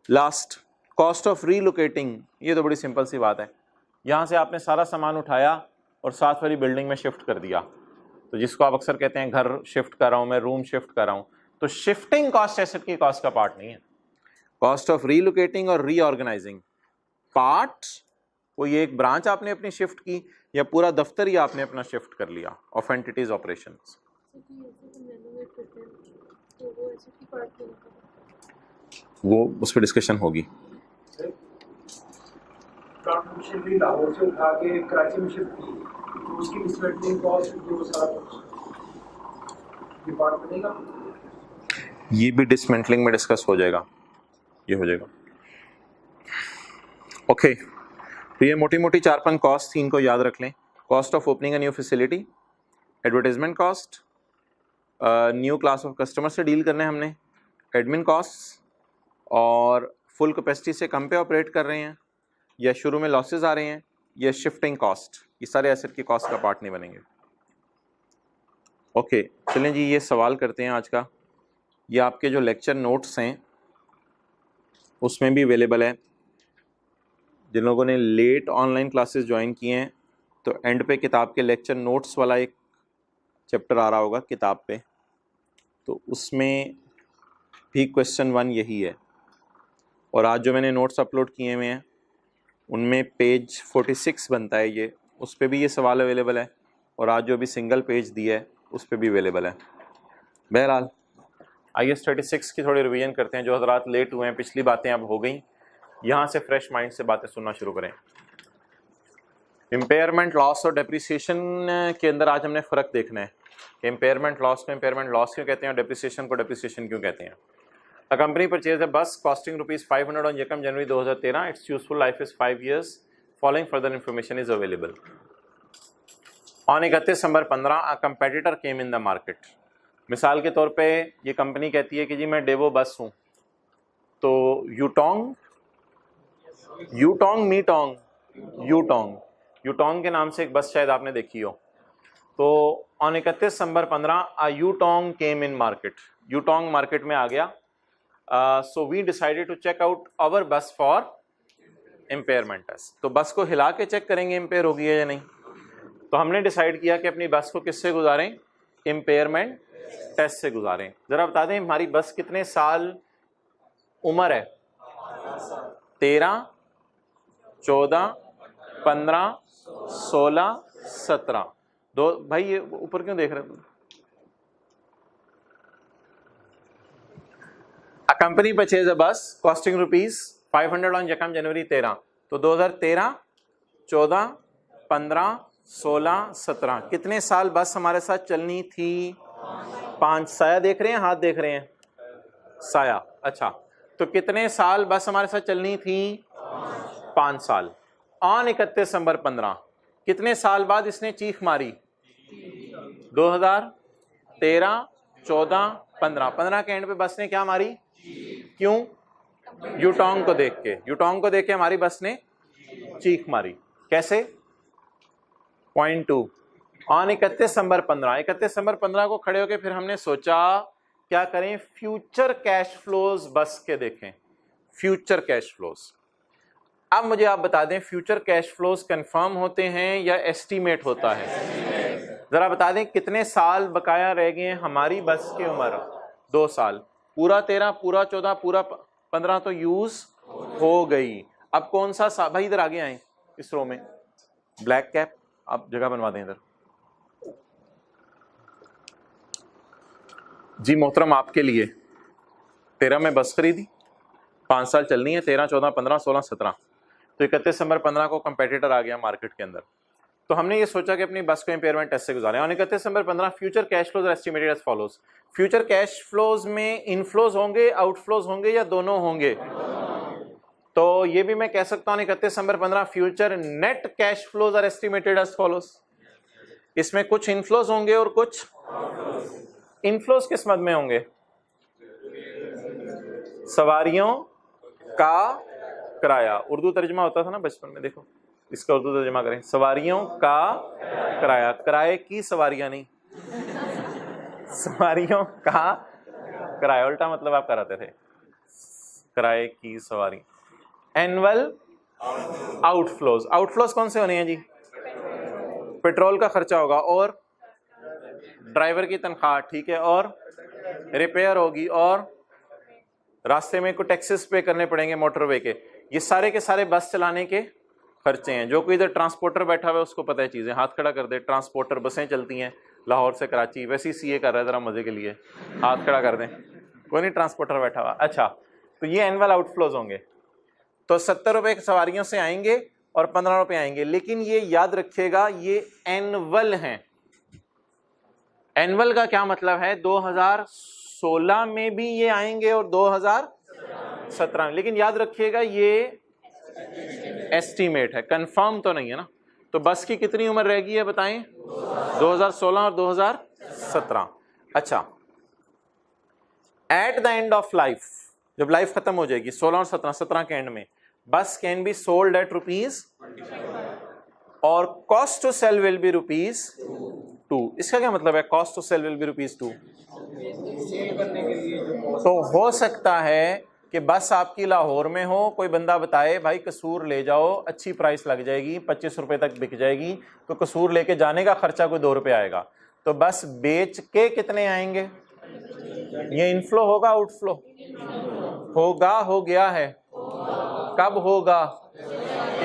Last, cost of relocating. ये तो बड़ी सिंपल सी बात है, यहाँ से आपने सारा सामान उठाया और साथ वाली बिल्डिंग में शिफ्ट कर दिया, तो जिसको आप अक्सर कहते हैं घर शिफ्ट कर रहा हूँ मैं, रूम शिफ्ट कर रहा हूँ। तो शिफ्टिंग कॉस्ट एसेट की कॉस्ट का पार्ट नहीं है। कॉस्ट ऑफ रीलोकेटिंग और रीऑर्गेनाइजिंग पार्ट, कोई एक ब्रांच आपने अपनी शिफ्ट की या पूरा दफ्तर ही आपने अपना शिफ्ट कर लिया ऑफ एंटिटीज ऑपरेशंस, वो उस पर डिस्कशन होगी। लाहौर से उठा के कराची में शिफ्ट की तो उसकी डिसमेंटलिंग कॉस्ट जो सारा डिपार्ट बनेगा, ये भी डिसमेंटलिंग में डिस्कस हो जाएगा, ये हो जाएगा। ओके, तो ये मोटी मोटी 4-5 कॉस्ट थी, इनको याद रख लें। Cost of opening a new facility, advertisement cost, new class of customer से डील करने हमने, एडमिन कॉस्ट, और फुल कैपेसिटी से कम पे ऑपरेट कर रहे हैं या शुरू में लॉसेस आ रहे हैं, या शिफ्टिंग कॉस्ट, ये सारे एसेट की कॉस्ट का पार्ट नहीं बनेंगे। ओके, चलें जी ये सवाल करते हैं आज का। ये आपके जो लेक्चर नोट्स हैं उसमें भी अवेलेबल है। जिन लोगों ने लेट ऑनलाइन क्लासेस ज्वाइन किए हैं तो एंड पे किताब के लेक्चर नोट्स वाला एक चैप्टर आ रहा होगा किताब पे, तो उसमें भी क्वेश्चन 1 यही है। और आज जो मैंने नोट्स अपलोड किए हुए हैं उनमें पेज 46 बनता है ये, उस पर भी ये सवाल अवेलेबल है, और आज जो भी सिंगल पेज दिया है उस पर भी अवेलेबल है। बहरहाल IAS 36 की थोड़ी रिवीजन करते हैं। जो हजरात लेट हुए हैं, पिछली बातें अब हो गई, यहाँ से फ्रेश माइंड से बातें सुनना शुरू करें। इम्पेयरमेंट लॉस और डेप्रिसिएशन के अंदर आज हमने फ़र्क देखना है कि इम्पेयरमेंट लॉस को इम्पेयरमेंट लॉस क्यों कहते हैं और डेप्रिसिएशन को डेप्रिसिएशन क्यों कहते हैं। अ कंपनी परचेज अ बस कॉस्टिंग ₹500 ऑन यकम जनवरी 2013, it's useful life is 5 years, following further information is available. On 31 December 15 a competitor came in the market. मिसाल के तौर पे ये कंपनी कहती है कि जी मैं डेवो बस हूँ, तो यूटोंग के नाम से एक बस शायद आपने देखी हो। तो on 31 December 15 a Yutong came in market, Yutong market में आ गया। So we decided to check out our bus for impairment test. तो बस को हिला के चेक करेंगे इम्पेयर होगी है या नहीं। तो हमने डिसाइड किया कि अपनी बस को किससे गुजारें, इम्पेयरमेंट टेस्ट से गुजारें। ज़रा बता दें हमारी बस कितने साल उम्र है? 13, 14, 15, 16, 17। दो भाई ये ऊपर क्यों देख रहे हो? अ कंपनी परचेज अ बस कॉस्टिंग ₹500 ऑन यकम जनवरी 13। तो 2013, 14, 15, 16, 17 कितने साल बस हमारे साथ चलनी थी? 5। साया देख रहे हैं, हाथ देख रहे हैं? साया। अच्छा, तो कितने साल बस हमारे साथ चलनी थी? 5 साल। ऑन 31 दिसंबर 15 कितने साल बाद इसने चीख मारी? 2013, 14, 15। 15 के एंड पे बस ने क्या मारी? क्यों? यूटोंग को देख के हमारी बस ने चीख मारी। कैसे? पॉइंट 2 ऑन 31 दिसंबर 15 को खड़े होकर फिर हमने सोचा क्या करें, फ्यूचर कैश फ्लोज बस के देखें, फ्यूचर कैश फ्लोज। अब मुझे आप बता दें फ्यूचर कैश फ्लोज कंफर्म होते हैं या एस्टीमेट होता है? जरा बता दें कितने साल बकाया रह गए हमारी बस की उम्र? 2 साल। पूरा 13, पूरा 14, पूरा 15 तो यूज हो गई। अब कौन सा भाई इधर आगे आए इस रो में, ब्लैक कैप आप जगह बनवा दें इधर। जी मोहतरम, आपके लिए 13 में बस खरीदी, 5 साल चलनी है, 13, 14, 15, 16, 17। तो 31 दिसंबर 15 को कंपेटिटर आ गया मार्केट के अंदर। तो हमने ये सोचा कि अपनी बस को इम्पेयरमेंट टेस्ट से गुजारें। और 31 December 15 future cash flows are estimated as follows. Future cash flows में इनफ्लोज होंगे, आउटफ्लोज होंगे या दोनों होंगे? तो ये भी मैं कह सकता हूं 31 December 15 future net cash flows are estimated as follows. इसमें कुछ इनफ्लोज होंगे और कुछ इनफ्लोज किस मद में होंगे? सवारियों का किराया। उर्दू तर्जमा होता था ना बचपन में, देखो इसका उर्दू तर्जमा करें, सवारियों का किराया। किराए की सवारियां नहीं, सवारियों का किराया, उल्टा मतलब आप कराते थे, किराए की सवारी। एनुअल आउटफ्लोज, आउटफ्लोज कौन से होने हैं जी? पेट्रोल का खर्चा होगा और ड्राइवर की तनख्वाह, ठीक है, और रिपेयर होगी और रास्ते में कुछ टैक्सेस पे करने पड़ेंगे मोटरवे के। ये सारे के सारे बस चलाने के खर्चे हैं। जो कोई इधर ट्रांसपोर्टर बैठा हुआ है उसको पता है चीजें, हाथ खड़ा कर दे। ट्रांसपोर्टर बसें चलती हैं लाहौर से कराची, वैसे ही सीए कर रहा है जरा मजे के लिए, हाथ खड़ा कर दें। कोई नहीं ट्रांसपोर्टर बैठा हुआ। अच्छा, तो ये एनुअल आउटफ्लोज होंगे। तो 70 रुपए सवारियों से आएंगे और 15 रुपए आएंगे, लेकिन ये याद रखिएगा ये एनुअल हैं। एनुअल का क्या मतलब है? 2016 में भी ये आएंगे और 2017 में, लेकिन याद रखिएगा ये एस्टीमेट है, कंफर्म तो नहीं है ना। तो बस की कितनी उम्र रहेगी है बताएं? 2016 और 2017। अच्छा, at the end of life, जब लाइफ खत्म हो जाएगी 16 और 17 के एंड में, बस कैन बी सोल्ड एट ₹25 और cost to sell will be ₹2। इसका क्या मतलब है? Cost to sell will be ₹2। तो हो सकता है कि बस आपकी लाहौर में हो, कोई बंदा बताए भाई कसूर ले जाओ, अच्छी प्राइस लग जाएगी, 25 रुपए तक बिक जाएगी, तो कसूर लेके जाने का खर्चा कोई 2 रुपए आएगा। तो बस बेच के कितने आएंगे? ये इनफ्लो होगा आउटफ्लो होगा? हो गया है। कब होगा?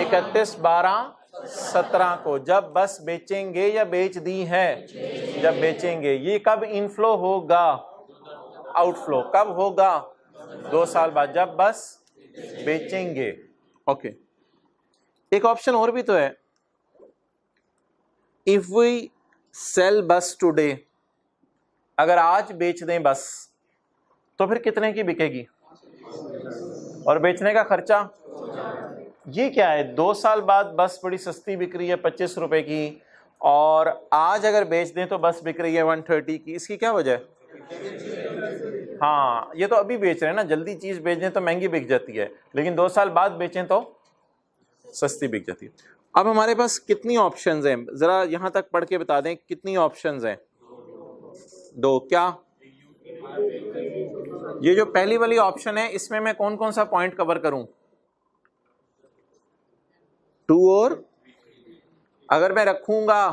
31/12/17 को, जब बस बेचेंगे या बेच दी है? जब बेचेंगे। ये कब इनफ्लो होगा? आउटफ्लो कब होगा? 2 साल बाद, जब बस बेचेंगे। ओके, एक ऑप्शन और भी तो है, इफ वी सेल बस टुडे, अगर आज बेच दें बस तो फिर कितने की बिकेगी, और बेचने का खर्चा, ये क्या है, 2 साल बाद बस बड़ी सस्ती बिक रही है 25 रुपए की, और आज अगर बेच दें तो बस बिक रही है 130 की, इसकी क्या वजह है? हाँ, ये तो अभी बेच रहे हैं ना, जल्दी चीज बेच दें तो महंगी बिक जाती है, लेकिन 2 साल बाद बेचें तो सस्ती बिक जाती है। अब हमारे पास कितनी ऑप्शंस हैं, जरा यहां तक पढ़ के बता दें कितनी ऑप्शंस हैं? 2। क्या ये जो पहली वाली ऑप्शन है इसमें मैं कौन कौन सा पॉइंट कवर करूं? 2 और अगर मैं रखूंगा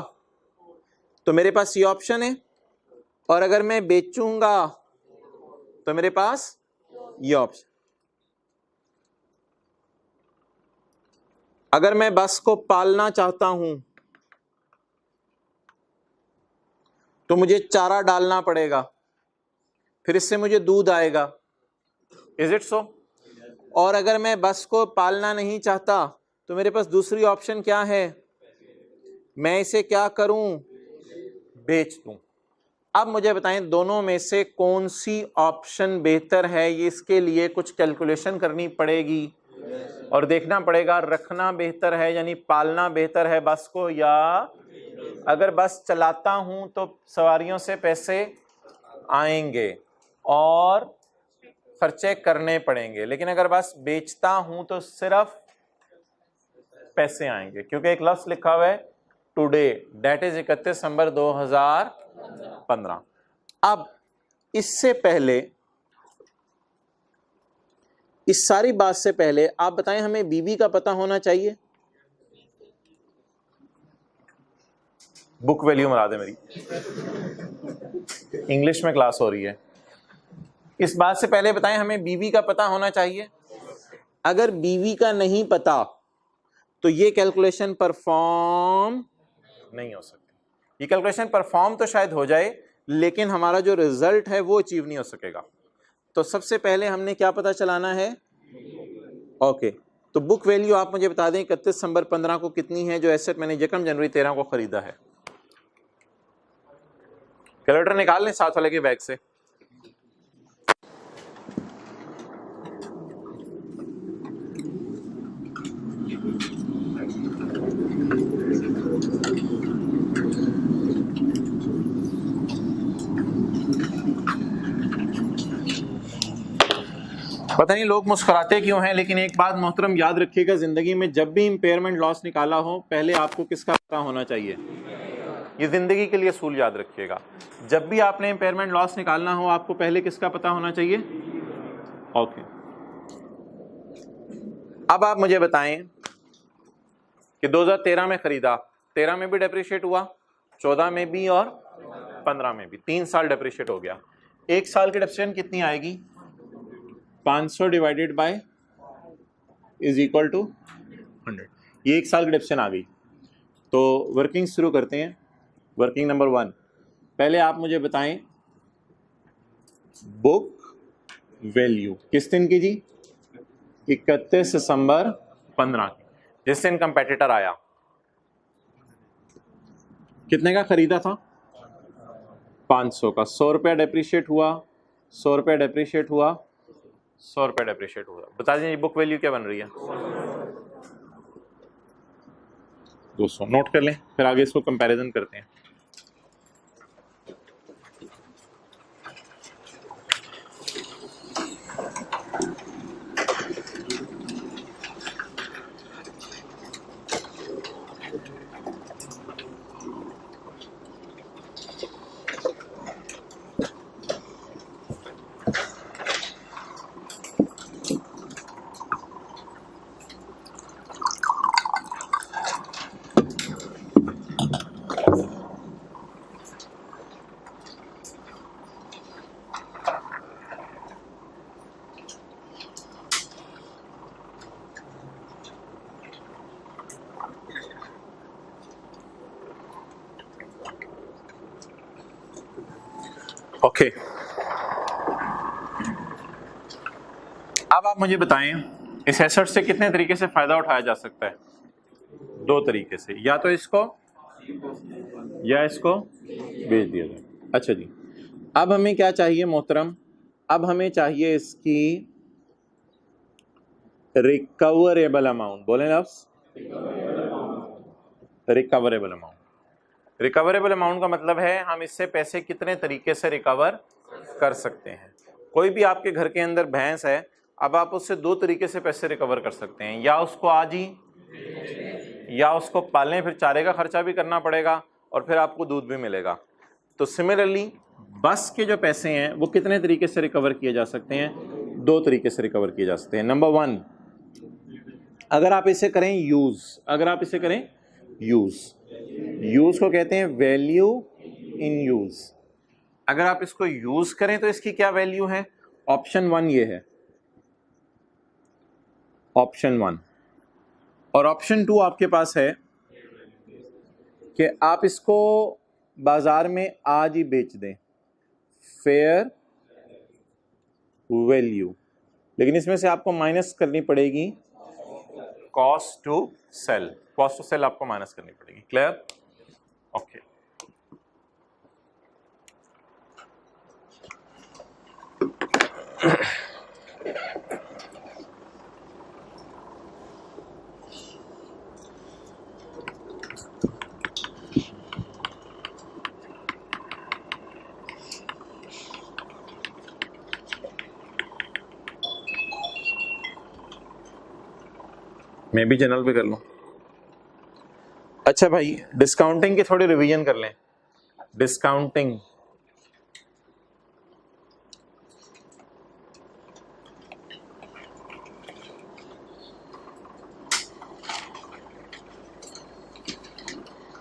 तो मेरे पास ये ऑप्शन है, और अगर मैं बेचूंगा तो मेरे पास ये ऑप्शन। अगर मैं बस को पालना चाहता हूं तो मुझे चारा डालना पड़ेगा, फिर इससे मुझे दूध आएगा, इज इट सो? और अगर मैं बस को पालना नहीं चाहता तो मेरे पास दूसरी ऑप्शन क्या है, मैं इसे क्या करूं, बेच दूं। अब मुझे बताएं दोनों में से कौन सी ऑप्शन बेहतर है, ये इसके लिए कुछ कैलकुलेशन करनी पड़ेगी और देखना पड़ेगा रखना बेहतर है यानी पालना बेहतर है बस को, या अगर बस चलाता हूं तो सवारियों से पैसे आएंगे और खर्चे करने पड़ेंगे, लेकिन अगर बस बेचता हूं तो सिर्फ पैसे आएंगे, क्योंकि एक लफ्ज लिखा हुआ है टुडे, डेट इज 31 दिसंबर 2015। अब इससे पहले, इस सारी बात से पहले आप बताएं हमें बीवी का पता होना चाहिए। बुक वैल्यू मरा दे मेरी, इंग्लिश में क्लास हो रही है। इस बात से पहले बताएं हमें बीवी का पता होना चाहिए। अगर बीवी का नहीं पता तो ये कैलकुलेशन परफॉर्म नहीं हो सकती। ये कैलकुलेशन परफॉर्म तो शायद हो जाए, लेकिन हमारा जो रिजल्ट है वो अचीव नहीं हो सकेगा। तो सबसे पहले हमने क्या पता चलाना है? ओके, तो बुक वैल्यू आप मुझे बता दें 31 दिसंबर 15 को कितनी है, जो एसेट मैंने यकम जनवरी 13 को खरीदा है। कैलकुलेटर निकाल लें साथ वाले के बैग से। पता नहीं लोग मुस्कुराते क्यों हैं, लेकिन एक बात मोहतरम याद रखिएगा, जिंदगी में जब भी इंपेयरमेंट लॉस निकाला हो पहले आपको किसका पता होना चाहिए। ये जिंदगी के लिए असूल याद रखिएगा, जब भी आपने इंपेयरमेंट लॉस निकालना हो आपको पहले किसका पता होना चाहिए। ओके, अब आप मुझे बताएं कि 2013 में खरीदा, 13 में भी डेप्रिशिएट हुआ, 14 में भी और 15 में भी, 3 साल डेप्रिशिएट हो गया। 1 साल की डेप्रिसिएशन कितनी आएगी? 500 divided by is equal to 100। ये 1 साल की डेप्रिसिएशन आ गई। तो वर्किंग शुरू करते हैं। वर्किंग नंबर 1, पहले आप मुझे बताएं बुक वैल्यू किस दिन की जी? 31 दिसंबर 15 की, जिस दिन कंपेटिटर आया। कितने का खरीदा था? 500 का। 100 रुपया डेप्रिशिएट हुआ, 100 रुपया डेप्रिशिएट हुआ, 100 रुपया डेप्रिशिएट हुआ। बता दीजिए बुक वैल्यू क्या बन रही है? 200। नोट कर लें, फिर आगे इसको कंपैरिजन करते हैं। ओके, अब आप मुझे बताएं इस एसेट से कितने तरीके से फायदा उठाया जा सकता है? 2 तरीके से, या तो इसको या इसको बेच दिया जाए। अच्छा जी, अब हमें क्या चाहिए मोहतरम, अब हमें चाहिए इसकी रिकवरेबल अमाउंट। बोले लफ्स रिकवरेबल अमाउंट। रिकवरेबल अमाउंट का मतलब है हम इससे पैसे कितने तरीके से रिकवर कर सकते हैं। कोई भी आपके घर के अंदर भैंस है, अब आप उससे दो तरीके से पैसे रिकवर कर सकते हैं, या उसको आज ही, या उसको पालने, फिर चारे का खर्चा भी करना पड़ेगा और फिर आपको दूध भी मिलेगा। तो सिमिलरली बस के जो पैसे हैं वो कितने तरीके से रिकवर किए जा सकते हैं, दो तरीके से रिकवर किए जा सकते हैं। नंबर वन, अगर आप इसे करें यूज, अगर आप इसे करें यूज, यूज को कहते हैं वैल्यू इन यूज। अगर आप इसको यूज करें तो इसकी क्या वैल्यू है, ऑप्शन वन ये है, ऑप्शन वन। और ऑप्शन टू आपके पास है कि आप इसको बाजार में आज ही बेच दें, फेयर वैल्यू, लेकिन इसमें से आपको माइनस करनी पड़ेगी cost to sell, cost to sell आपको माइनस करनी पड़ेगी। क्लियर? ओके। मैं भी जनरल पे कर लूं। अच्छा भाई, डिस्काउंटिंग की थोड़ी रिवीजन कर लें। डिस्काउंटिंग,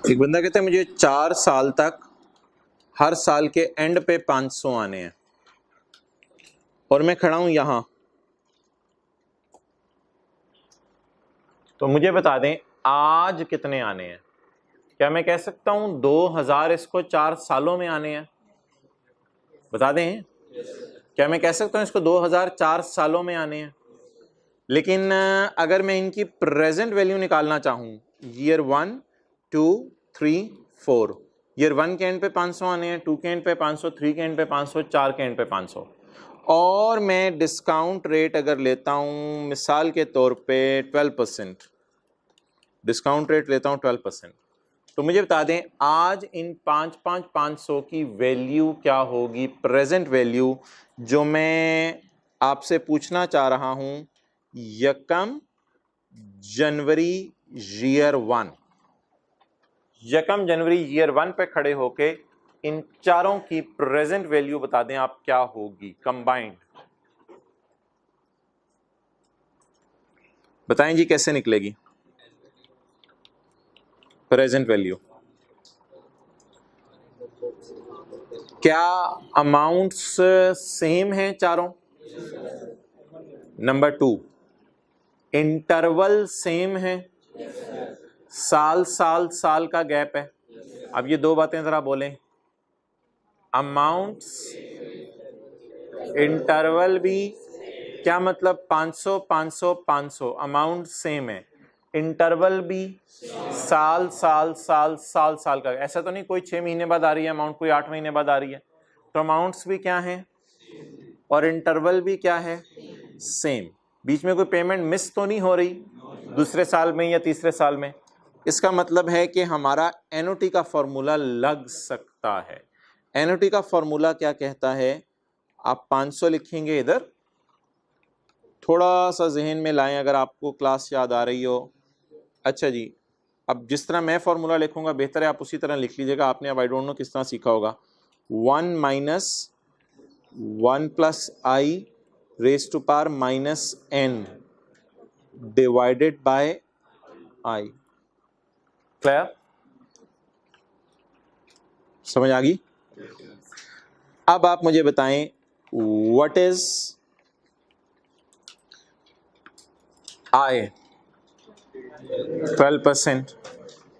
एक बंदा कहता है मुझे 4 साल तक हर साल के एंड पे 500 आने हैं और मैं खड़ा हूं यहां, तो मुझे बता दें आज कितने आने हैं। क्या मैं कह सकता हूं 2000 इसको 4 सालों में आने हैं? बता दें, क्या मैं कह सकता हूं इसको 2000 4 सालों में आने हैं? लेकिन अगर मैं इनकी प्रेजेंट वैल्यू निकालना चाहूं, ईयर 1 2 3 4, ईयर 1 के एंड पे 500 आने हैं, 2 के एंड पे 500, 3 के एंड पे 500, 4 के एंड पे 500, और मैं डिस्काउंट रेट अगर लेता हूं मिसाल के तौर पे 12%, डिस्काउंट रेट लेता हूं 12%, तो मुझे बता दें आज इन 500 की वैल्यू क्या होगी, प्रेजेंट वैल्यू, जो मैं आपसे पूछना चाह रहा हूं। यकम जनवरी ईयर 1, यकम जनवरी ईयर 1 पे खड़े होके इन चारों की प्रेजेंट वैल्यू बता दें आप क्या होगी कंबाइंड। बताएं जी कैसे निकलेगी प्रेजेंट वैल्यू? क्या अमाउंट्स सेम हैं चारों? नंबर टू, इंटरवल सेम है, साल साल साल का गैप है। अब ये दो बातें जरा बोलें, अमाउंट्स, इंटरवल भी, क्या मतलब 500 500 500, अमाउंट सेम है, इंटरवल भी साल साल साल साल साल का। ऐसा तो नहीं कोई 6 महीने बाद आ रही है अमाउंट, कोई 8 महीने बाद आ रही है, तो अमाउंट्स भी क्या है और इंटरवल भी क्या है, सेम। बीच में कोई पेमेंट मिस तो नहीं हो रही दूसरे साल में या तीसरे साल में। इसका मतलब है कि हमारा एनओटी का फॉर्मूला लग सकता है। एनओटी का फॉर्मूला क्या कहता है, आप 500 लिखेंगे इधर, थोड़ा सा जहन में लाएं अगर आपको क्लास याद आ रही हो। अच्छा जी, अब जिस तरह मैं फॉर्मूला लिखूंगा बेहतर है आप उसी तरह लिख लीजिएगा। आपने अब आई डोंट नो किस तरह सीखा होगा, 1 minus 1 plus I raise to power minus n divided by i. Clear? समझ आ गई? अब आप मुझे बताएं what is i? 12%.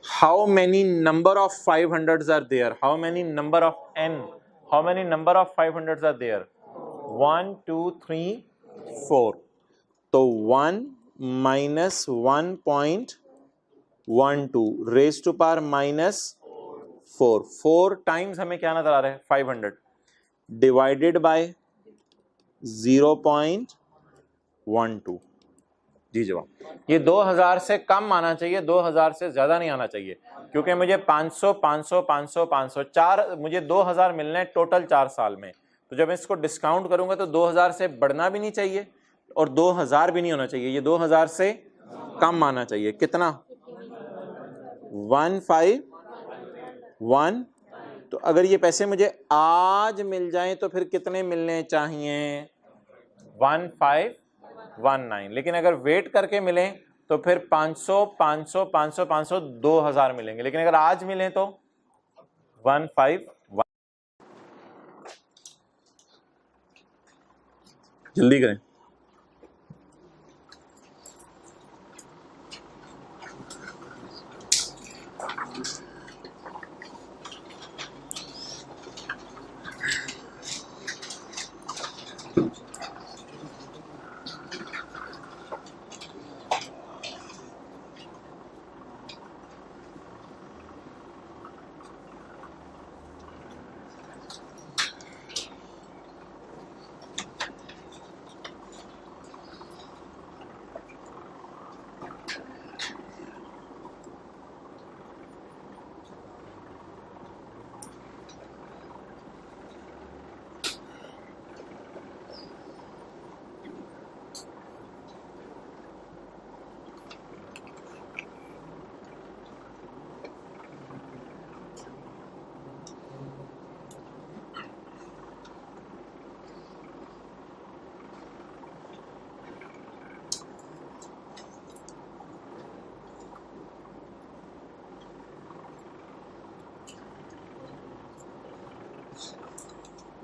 How many number of 500s are there? How many number of n? How many number of 500s are there? 1 2 3 4. तो 1 minus 1.12 raised to power minus 4 times हमें क्या नजर आ रहा है 500 डिवाइडेड बाय 0.12। जी जवाब। ये 2000 से कम आना चाहिए, 2000 से ज्यादा नहीं आना चाहिए, क्योंकि मुझे 500 500 500 500 4 मुझे 2000 मिलने हैं टोटल 4 साल में। तो जब मैं इसको डिस्काउंट करूंगा तो 2000 से बढ़ना भी नहीं चाहिए और 2000 भी नहीं होना चाहिए, ये 2000 से कम आना चाहिए। कितना 151। तो अगर ये पैसे मुझे आज मिल जाएं तो फिर कितने मिलने चाहिए 1519। लेकिन अगर वेट करके मिले तो फिर 500 500 500 500 2000 मिलेंगे। लेकिन अगर आज मिले तो 151। जल्दी करें।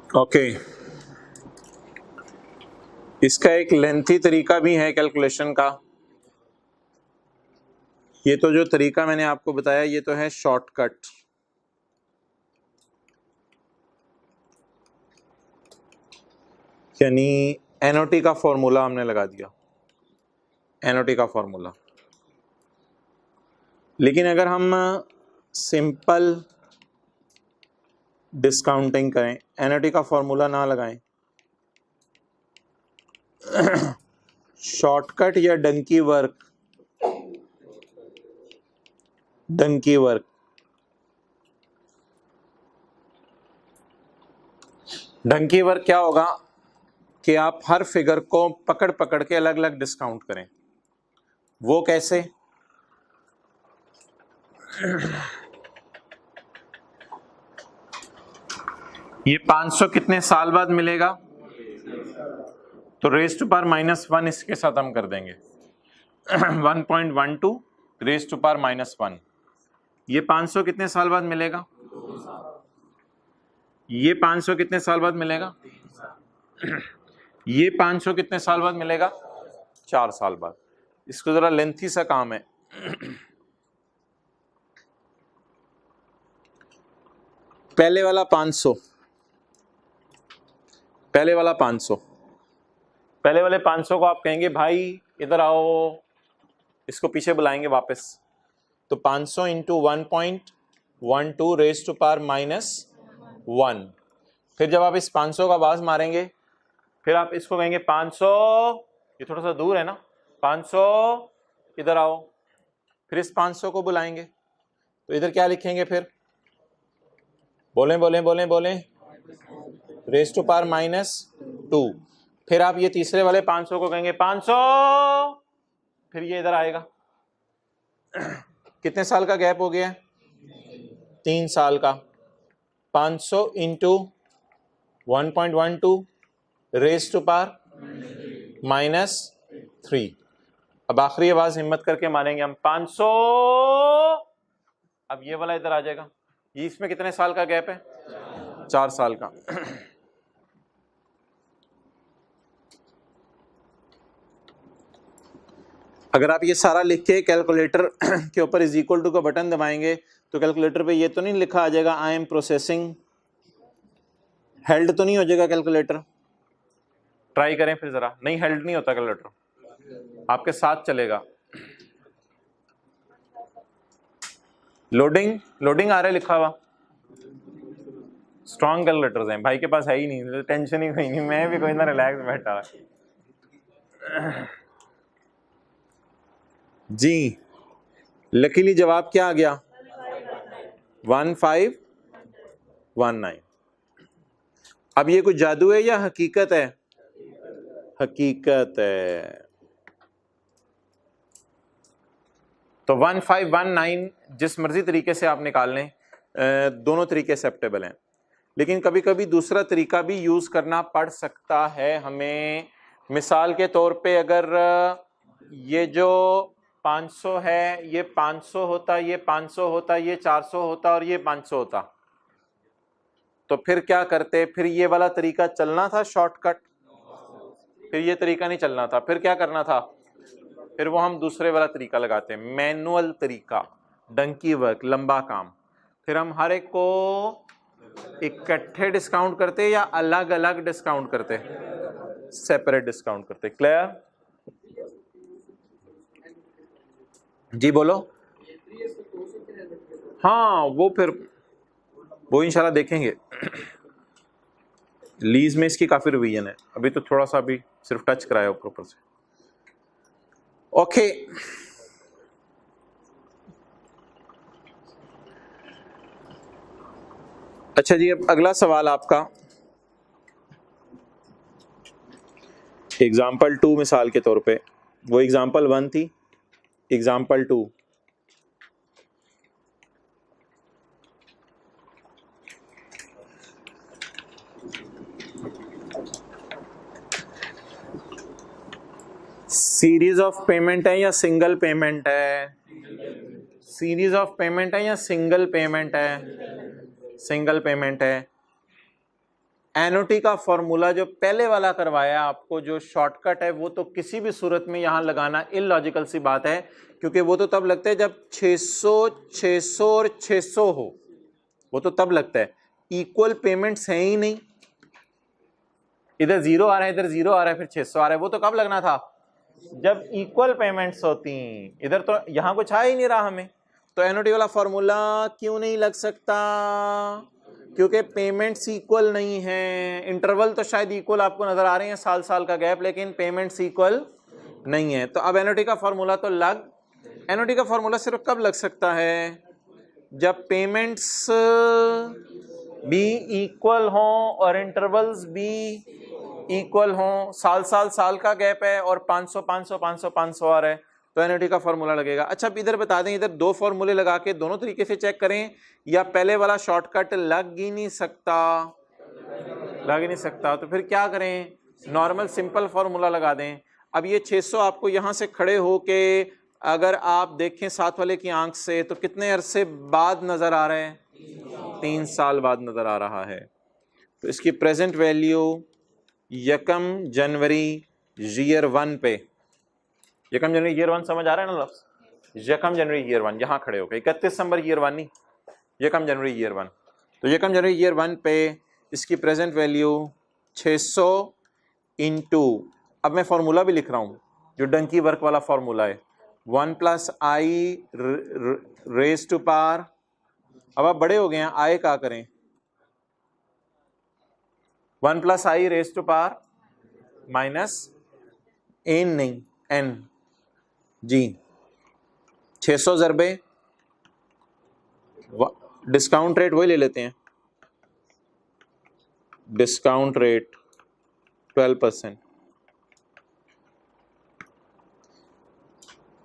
ओके इसका एक लेंथी तरीका भी है कैलकुलेशन का। ये तो जो तरीका मैंने आपको बताया ये तो है शॉर्टकट। यानी एनओटी का फॉर्मूला हमने लगा दिया, एनओटी का फॉर्मूला। लेकिन अगर हम सिंपल डिस्काउंटिंग करें, एनओटी का फॉर्मूला ना लगाएं, शॉर्टकट या donkey work, donkey work, donkey work क्या होगा कि आप हर फिगर को पकड़ पकड़ के अलग अलग डिस्काउंट करें। वो कैसे? ये 500 कितने साल बाद मिलेगा? तो रेज टू पावर -1 इसके साथ हम कर देंगे 1.12 रेज टू पावर -1। ये 500 कितने साल बाद मिलेगा? ये 500 कितने साल बाद मिलेगा? ये 500 कितने साल बाद मिलेगा? 4 साल बाद। इसको जरा लेंथी सा काम है। पहले वाला 500, पहले वाला 500, पहले वाले 500 को आप कहेंगे भाई इधर आओ, इसको पीछे बुलाएंगे वापस। तो 500 इंटू 1.12 रेज टू पावर -1। फिर जब आप इस 500 का आवाज मारेंगे फिर आप इसको कहेंगे 500, ये थोड़ा सा दूर है ना, 500 इधर आओ। फिर इस 500 को बुलाएंगे तो इधर क्या लिखेंगे? फिर बोलें बोलें बोलें बोलें, रेज टू पावर -2। फिर आप ये तीसरे वाले 500 को कहेंगे 500, फिर ये इधर आएगा। कितने साल का गैप हो गया? 3 साल का। 500 इंटू 1.12 रेज टू पावर -3। अब आखिरी आवाज हिम्मत करके मारेंगे हम 500। अब ये वाला इधर आ जाएगा। ये इसमें कितने साल का गैप है? 4 साल का। अगर आप ये सारा लिख के कैलकुलेटर के ऊपर इज इक्वल टू का बटन दबाएंगे तो कैलकुलेटर पे ये तो नहीं लिखा आ जाएगा आई एम प्रोसेसिंग, हेल्ड तो नहीं हो जाएगा कैलकुलेटर? ट्राई करें फिर जरा। नहीं, हेल्ड नहीं होता कैलकुलेटर, आपके साथ चलेगा। लोडिंग, लोडिंग आ रहा है लिखा हुआ। स्ट्रॉन्ग कैलकुलेटर्स हैं भाई के पास, है ही नहीं, तो टेंशन ही कोई नहीं, मैं भी कोई ना रिलैक्स बैठा जी। लकीली जवाब क्या आ गया? 1519। अब ये कुछ जादू है या हकीकत है? हकीकत है। तो 1519 जिस मर्जी तरीके से आप निकाल लें, दोनों तरीके एक्सेप्टेबल हैं, लेकिन कभी कभी दूसरा तरीका भी यूज करना पड़ सकता है हमें। मिसाल के तौर पे अगर ये जो 500 है ये 500 होता, ये 500 होता, ये 400 होता और ये 500 होता, तो फिर क्या करते? फिर ये वाला तरीका चलना था शॉर्टकट, फिर ये तरीका नहीं चलना था, फिर क्या करना था? फिर वो हम दूसरे वाला तरीका लगाते हैं, मैनुअल तरीका, डंकी वर्क, लंबा काम। फिर हम हर एक को इकट्ठे डिस्काउंट करते या अलग अलग डिस्काउंट करते? सेपरेट डिस्काउंट करते। क्लियर? जी बोलो। हाँ वो फिर वो इंशाल्लाह देखेंगे। लीज में इसकी काफी रिवीजन है, अभी तो थोड़ा सा अभी सिर्फ टच कराया ऊपर से। ओके अच्छा जी, अब अगला सवाल आपका एग्जाम्पल 2 मिसाल के तौर पे, वो एग्जाम्पल 1 थी, एग्जाम्पल 2। सीरीज ऑफ पेमेंट है या सिंगल पेमेंट है? सीरीज ऑफ पेमेंट है या सिंगल पेमेंट है? सिंगल पेमेंट है। एनओटी का फॉर्मूला जो पहले वाला करवाया आपको, जो शॉर्टकट है, वो तो किसी भी सूरत में यहां लगाना इलॉजिकल सी बात है, क्योंकि वो तो तब लगता है जब 600 600 और 600 हो, वो तो तब लगता है। इक्वल पेमेंट्स हैं ही नहीं, इधर 0 आ रहा है, इधर 0 आ रहा है, फिर 600 आ रहा है, वो तो कब लगना था? जब इक्वल पेमेंट्स होती। इधर तो यहां कुछ आ ही नहीं रहा हमें, तो एनओटी वाला फॉर्मूला क्यों नहीं लग सकता? क्योंकि पेमेंट्स इक्वल नहीं है। इंटरवल तो शायद इक्वल आपको नजर आ रहे हैं, साल साल का गैप, लेकिन पेमेंट्स इक्वल नहीं है। तो अब एनओटी का फॉर्मूला तो एनओटी का फॉर्मूला सिर्फ कब लग सकता है? जब पेमेंट्स भी इक्वल हों और इंटरवल्स भी इक्वल हों, साल का गैप है और 500 500 500 500 आ रहा है, तो एनओटी का फॉर्मूला लगेगा। अच्छा अब इधर बता दें, इधर दो फॉर्मूले लगा के दोनों तरीके से चेक करें, या पहले वाला शॉर्टकट लग ही नहीं सकता? लग ही नहीं सकता, तो फिर क्या करें? नॉर्मल सिंपल फॉर्मूला लगा दें। अब ये 600 आपको यहां से खड़े होके अगर आप देखें साथ वाले की आंख से, तो कितने अरसे बाद नजर आ रहे हैं? 3 साल बाद नजर आ रहा है। तो इसकी प्रेजेंट वैल्यू 1 जनवरी ईयर 1 पे, 1 जनवरी ईयर 1 समझ आ रहा है ना लफ्ज़? 1 जनवरी ईयर 1 यहां खड़े होकर, 31 दिसंबर ईयर 1 नहीं, 1 जनवरी ईयर 1। तो 1 जनवरी ईयर 1 पे इसकी प्रेजेंट वैल्यू 600 इंटू, अब मैं फॉर्मूला भी लिख रहा हूं जो डंकी वर्क वाला फॉर्मूला है, 1 + i रेज टू पावर, अब आप बड़े हो गए हैं, i क्या करें? 1 + i raise to power minus n, नहीं n जी। 600 ज़रबे डिस्काउंट रेट वही ले लेते हैं, discount rate 12%,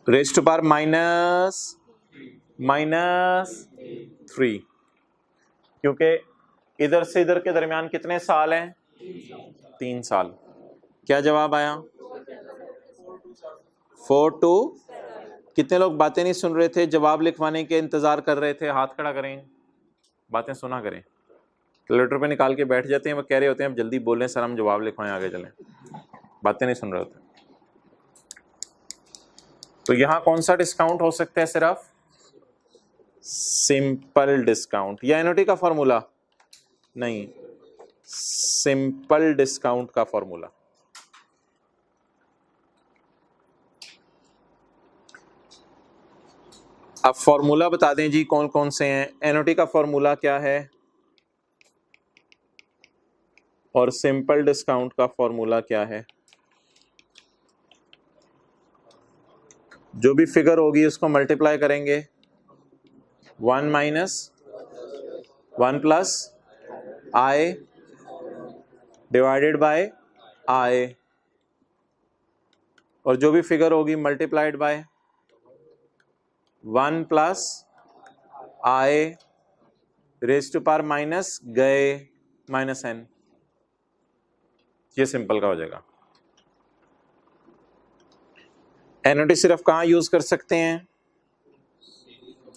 raise to power -3, क्योंकि इधर से इधर के दरमियान कितने साल हैं? 3 साल। क्या जवाब आया? 4 to, कितने लोग बातें नहीं सुन रहे थे, जवाब लिखवाने के इंतजार कर रहे थे? हाथ खड़ा करें, बातें सुना करें। कैलकुलेटर पे निकाल के बैठ जाते हैं, वो कह रहे होते हैं अब जल्दी बोलें सर, हम जवाब लिखवाएं, आगे चलें, बातें नहीं सुन रहे होते। तो यहां कौन सा डिस्काउंट हो सकता है? सिर्फ सिंपल डिस्काउंट, या एनओटी का फॉर्मूला नहीं, सिंपल डिस्काउंट का फॉर्मूला। अब फॉर्मूला बता दें जी कौन कौन से हैं। एनओटी का फॉर्मूला क्या है? और सिंपल डिस्काउंट का फॉर्मूला क्या है? जो भी फिगर होगी उसको मल्टीप्लाई करेंगे, 1 minus 1 plus I divided by I, और जो भी फिगर होगी multiplied by 1 plus I raise to power minus गए माइनस एन। ये सिंपल का हो जाएगा। एनओटी सिर्फ कहाँ यूज कर सकते हैं?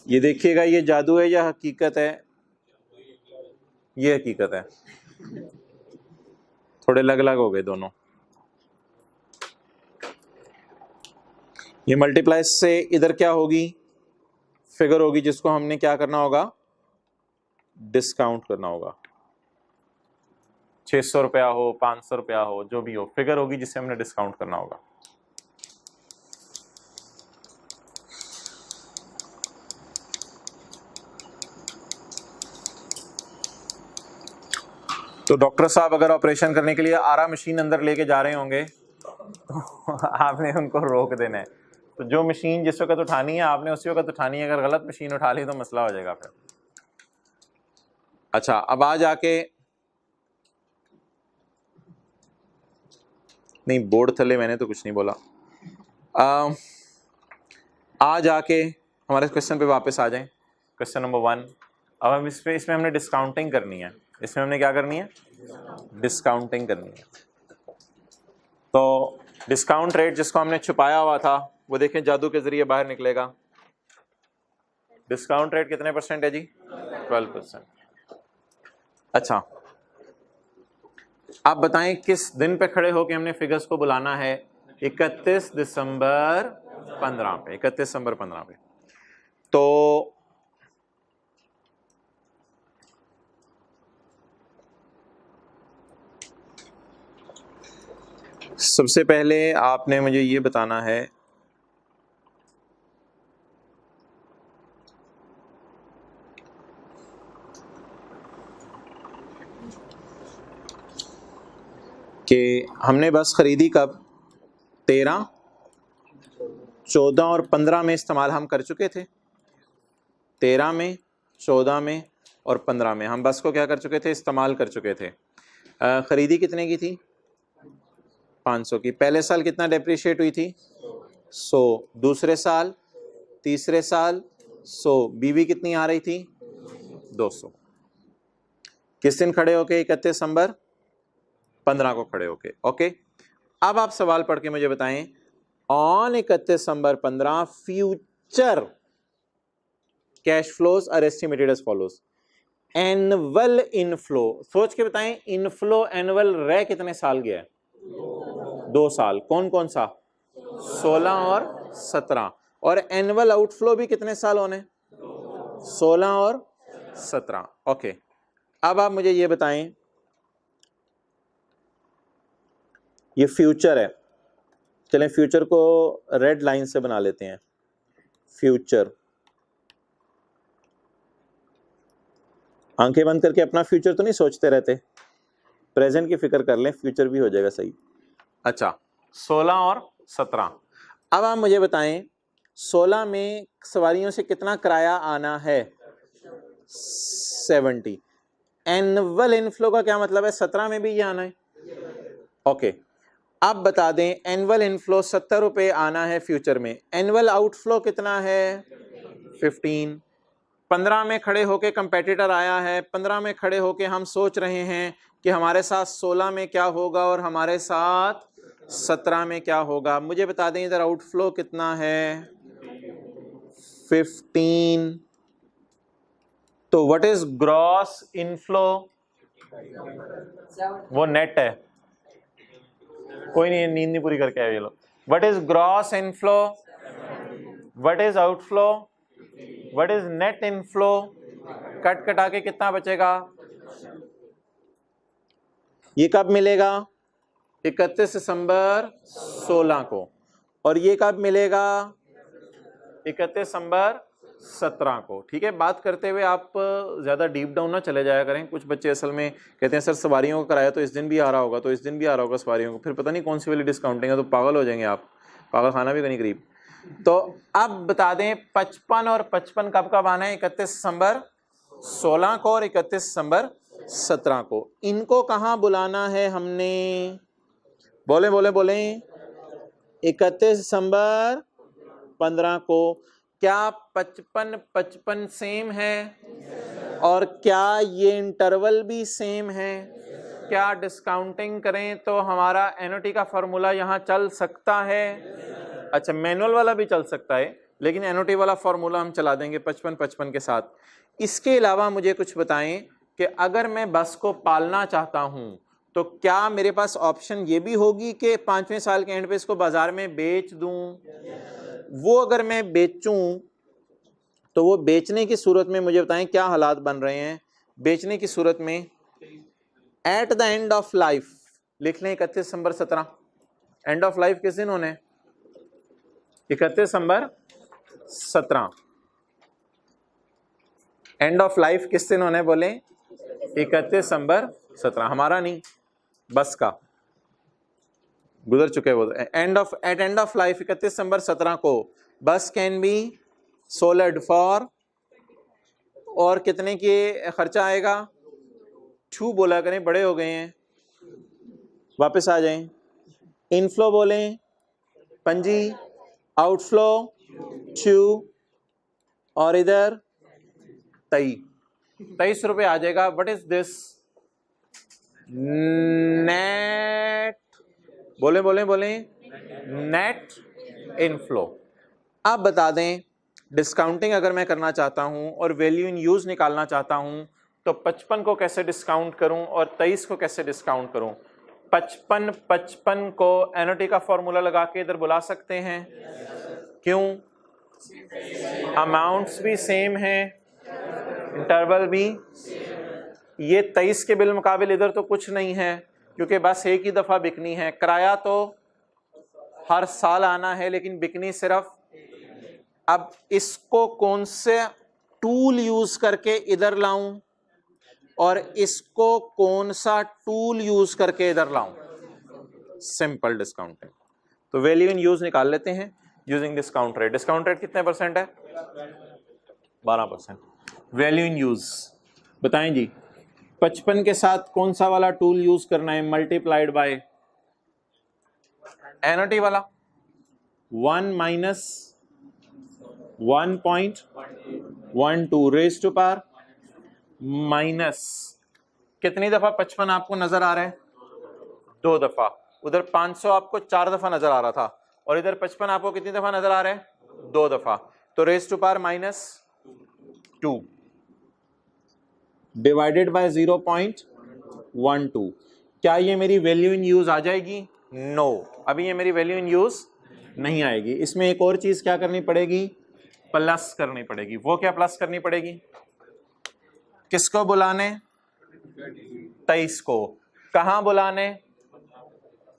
ये देखिएगा, ये जादू है या हकीकत है? ये हकीकत है। थोड़े अलग अलग हो गए दोनों। ये मल्टीप्लाई से इधर क्या होगी? फिगर होगी जिसको हमने क्या करना होगा? डिस्काउंट करना होगा। 600 रुपया हो, 500 रुपया हो, जो भी हो, फिगर होगी जिसे हमने डिस्काउंट करना होगा। तो डॉक्टर साहब अगर ऑपरेशन करने के लिए आरा मशीन अंदर लेके जा रहे होंगे तो आपने उनको रोक देना है। तो जो मशीन जिस वक्त उठानी है आपने उसी वक्त उठानी है। अगर गलत मशीन उठा ली तो मसला हो जाएगा फिर। अच्छा, अब आ जाके नहीं, बोर्ड थले मैंने तो कुछ नहीं बोला। आ जाके हमारे क्वेश्चन पे वापस आ जाएं। Question number 1। अब हम इसमें हमने डिस्काउंटिंग करनी है। इसमें हमने क्या करनी है? डिस्काउंटिंग करनी है। तो डिस्काउंट रेट जिसको हमने छुपाया हुआ था वो देखें जादू के जरिए बाहर निकलेगा। डिस्काउंट रेट कितने परसेंट है जी? 12%। अच्छा, आप बताएं किस दिन पे खड़े होके हमने फिगर्स को बुलाना है? 31 दिसंबर 15 पे। 31 दिसंबर 15 पे। तो सबसे पहले आपने मुझे ये बताना है कि हमने बस खरीदी कब? 13, 14 और 15 में इस्तेमाल हम कर चुके थे। 13 में, 14 में और 15 में हम बस को क्या कर चुके थे? इस्तेमाल कर चुके थे। खरीदी कितने की थी? 500 की। पहले साल कितना डेप्रिशिएट हुई थी? 100। दूसरे साल, तीसरे साल 100। बीवी कितनी आ रही थी? 200। किस दिन खड़े होके? 31 दिसंबर 15 को खड़े होके। ओके, अब आप सवाल पढ़ के मुझे बताएं, on 31 December 15 future cash flows are estimated as follows. Annual inflow, सोच के बताएं, इनफ्लो एनुअल रह कितने साल गया है? 2 साल। कौन कौन सा? 16 और 17। और एनुअल आउटफ्लो भी कितने साल होने? 16 और 17। ओके, अब आप मुझे ये बताएं, ये फ्यूचर है। चलें फ्यूचर को रेड लाइन से बना लेते हैं। फ्यूचर, आंखें बंद करके अपना फ्यूचर तो नहीं सोचते रहते, प्रेजेंट की फिक्र कर लें, फ्यूचर भी हो जाएगा सही। अच्छा, 16 और 17। अब आप मुझे बताएं 16 में सवारियों से कितना किराया आना है? 70। एनुअल इनफ्लो का क्या मतलब है? 17 में भी ये आना है। ओके, अब बता दें एनुअल इनफ्लो 70 रुपए आना है फ्यूचर में। एनुअल आउटफ्लो कितना है? 15। 15 में खड़े होके कंपेटिटर आया है। 15 में खड़े होके हम सोच रहे हैं कि हमारे साथ 16 में क्या होगा और हमारे साथ 17 में क्या होगा। मुझे बता दें इधर आउटफ्लो कितना है? 15। तो व्हाट इज ग्रॉस इनफ्लो? वो नेट है। कोई नहीं, नींद नहीं पूरी करके आए ये लोग। What is gross inflow? What is outflow? What is net inflow? Cut कटा के कितना बचेगा? ये कब मिलेगा? 31 दिसंबर 16 को। और ये कब मिलेगा? 31 दिसंबर 17 को। ठीक है, बात करते हुए आप ज़्यादा डीप डाउन ना चले जाया करें। कुछ बच्चे असल में कहते हैं सर सवारियों को कराया तो इस दिन भी आ रहा होगा, तो इस दिन भी आ रहा होगा सवारियों को, फिर पता नहीं कौन सी वाली डिस्काउंटिंग है, तो पागल हो जाएंगे आप, पागल खाना भी कहीं करीब। तो अब बता दें 55 और 55 कब कब आना है? 31 दिसंबर 16 को और 31 दिसंबर 17 को। इनको कहाँ बुलाना है हमने? बोले बोले बोले 31 दिसंबर 15 को। क्या 55 सेम है? और क्या ये इंटरवल भी सेम है? क्या डिस्काउंटिंग करें तो हमारा एनओटी का फॉर्मूला यहाँ चल सकता है? अच्छा, मैनुअल वाला भी चल सकता है, लेकिन एनओटी वाला फॉर्मूला हम चला देंगे 55 के साथ। इसके अलावा मुझे कुछ बताएं कि अगर मैं बस को पालना चाहता हूं तो क्या मेरे पास ऑप्शन ये भी होगी कि 5वें साल के एंड पे इसको बाजार में बेच दूं? वो अगर मैं बेचूं तो वो बेचने की सूरत में मुझे बताएं क्या हालात बन रहे हैं। बेचने की सूरत में at the end of life लिख लें 31 दिसंबर 17। एंड ऑफ लाइफ किस दिन होने? 31 दिसंबर 17। एंड ऑफ लाइफ किस दिन होने? बोले 31 दिसंबर 17। हमारा नहीं, बस का गुजर चुके वो। एट एंड ऑफ लाइफ 31 दिसंबर 17 को बस कैन बी सोल्ड फॉर, और कितने के खर्चा आएगा? 2 बोला करें, बड़े हो गए हैं, वापस आ जाएं। इनफ्लो बोलें पंजी, आउटफ्लो 2, और इधर 23 रुपए आ जाएगा। What is this? नेट, बोले बोले बोले नेट इनफ्लो। अब बता दें डिस्काउंटिंग अगर मैं करना चाहता हूं और वैल्यू इन यूज निकालना चाहता हूं तो 55 को कैसे डिस्काउंट करूं और 23 को कैसे डिस्काउंट करूं? 55 को एनओटी का फॉर्मूला लगा के इधर बुला सकते हैं। क्यों? अमाउंट्स भी सेम है, इंटरवल भी। ये 23 के बिल मुकाबिल इधर तो कुछ नहीं है, क्योंकि बस एक ही दफा बिकनी है। किराया तो हर साल आना है, लेकिन बिकनी सिर्फ। अब इसको कौन से टूल यूज करके इधर लाऊं और इसको कौन सा टूल यूज करके इधर लाऊं? Simple discounting. तो वैल्यू इन यूज निकाल लेते हैं using discount rate. Discount rate कितने परसेंट है? 12%। वैल्यू इन यूज बताएं जी। 55 के साथ कौन सा वाला टूल यूज करना है? मल्टीप्लाइड बाय एनओटी वाला 1 minus 1.12 raise to power minus कितनी दफा 55 आपको नजर आ रहा है? 2 दफा। उधर 500 आपको 4 दफा नजर आ रहा था, और इधर 55 आपको कितनी दफा नजर आ रहा है? 2 दफा। तो raise to power -2 divided by 0.12। क्या ये मेरी वैल्यू इन यूज आ जाएगी? नो, अभी ये मेरी वैल्यू इन यूज नहीं आएगी। इसमें एक और चीज क्या करनी पड़ेगी? प्लस करनी पड़ेगी। वो क्या प्लस करनी पड़ेगी? किसको बुलाने? 23 को। कहां बुलाने?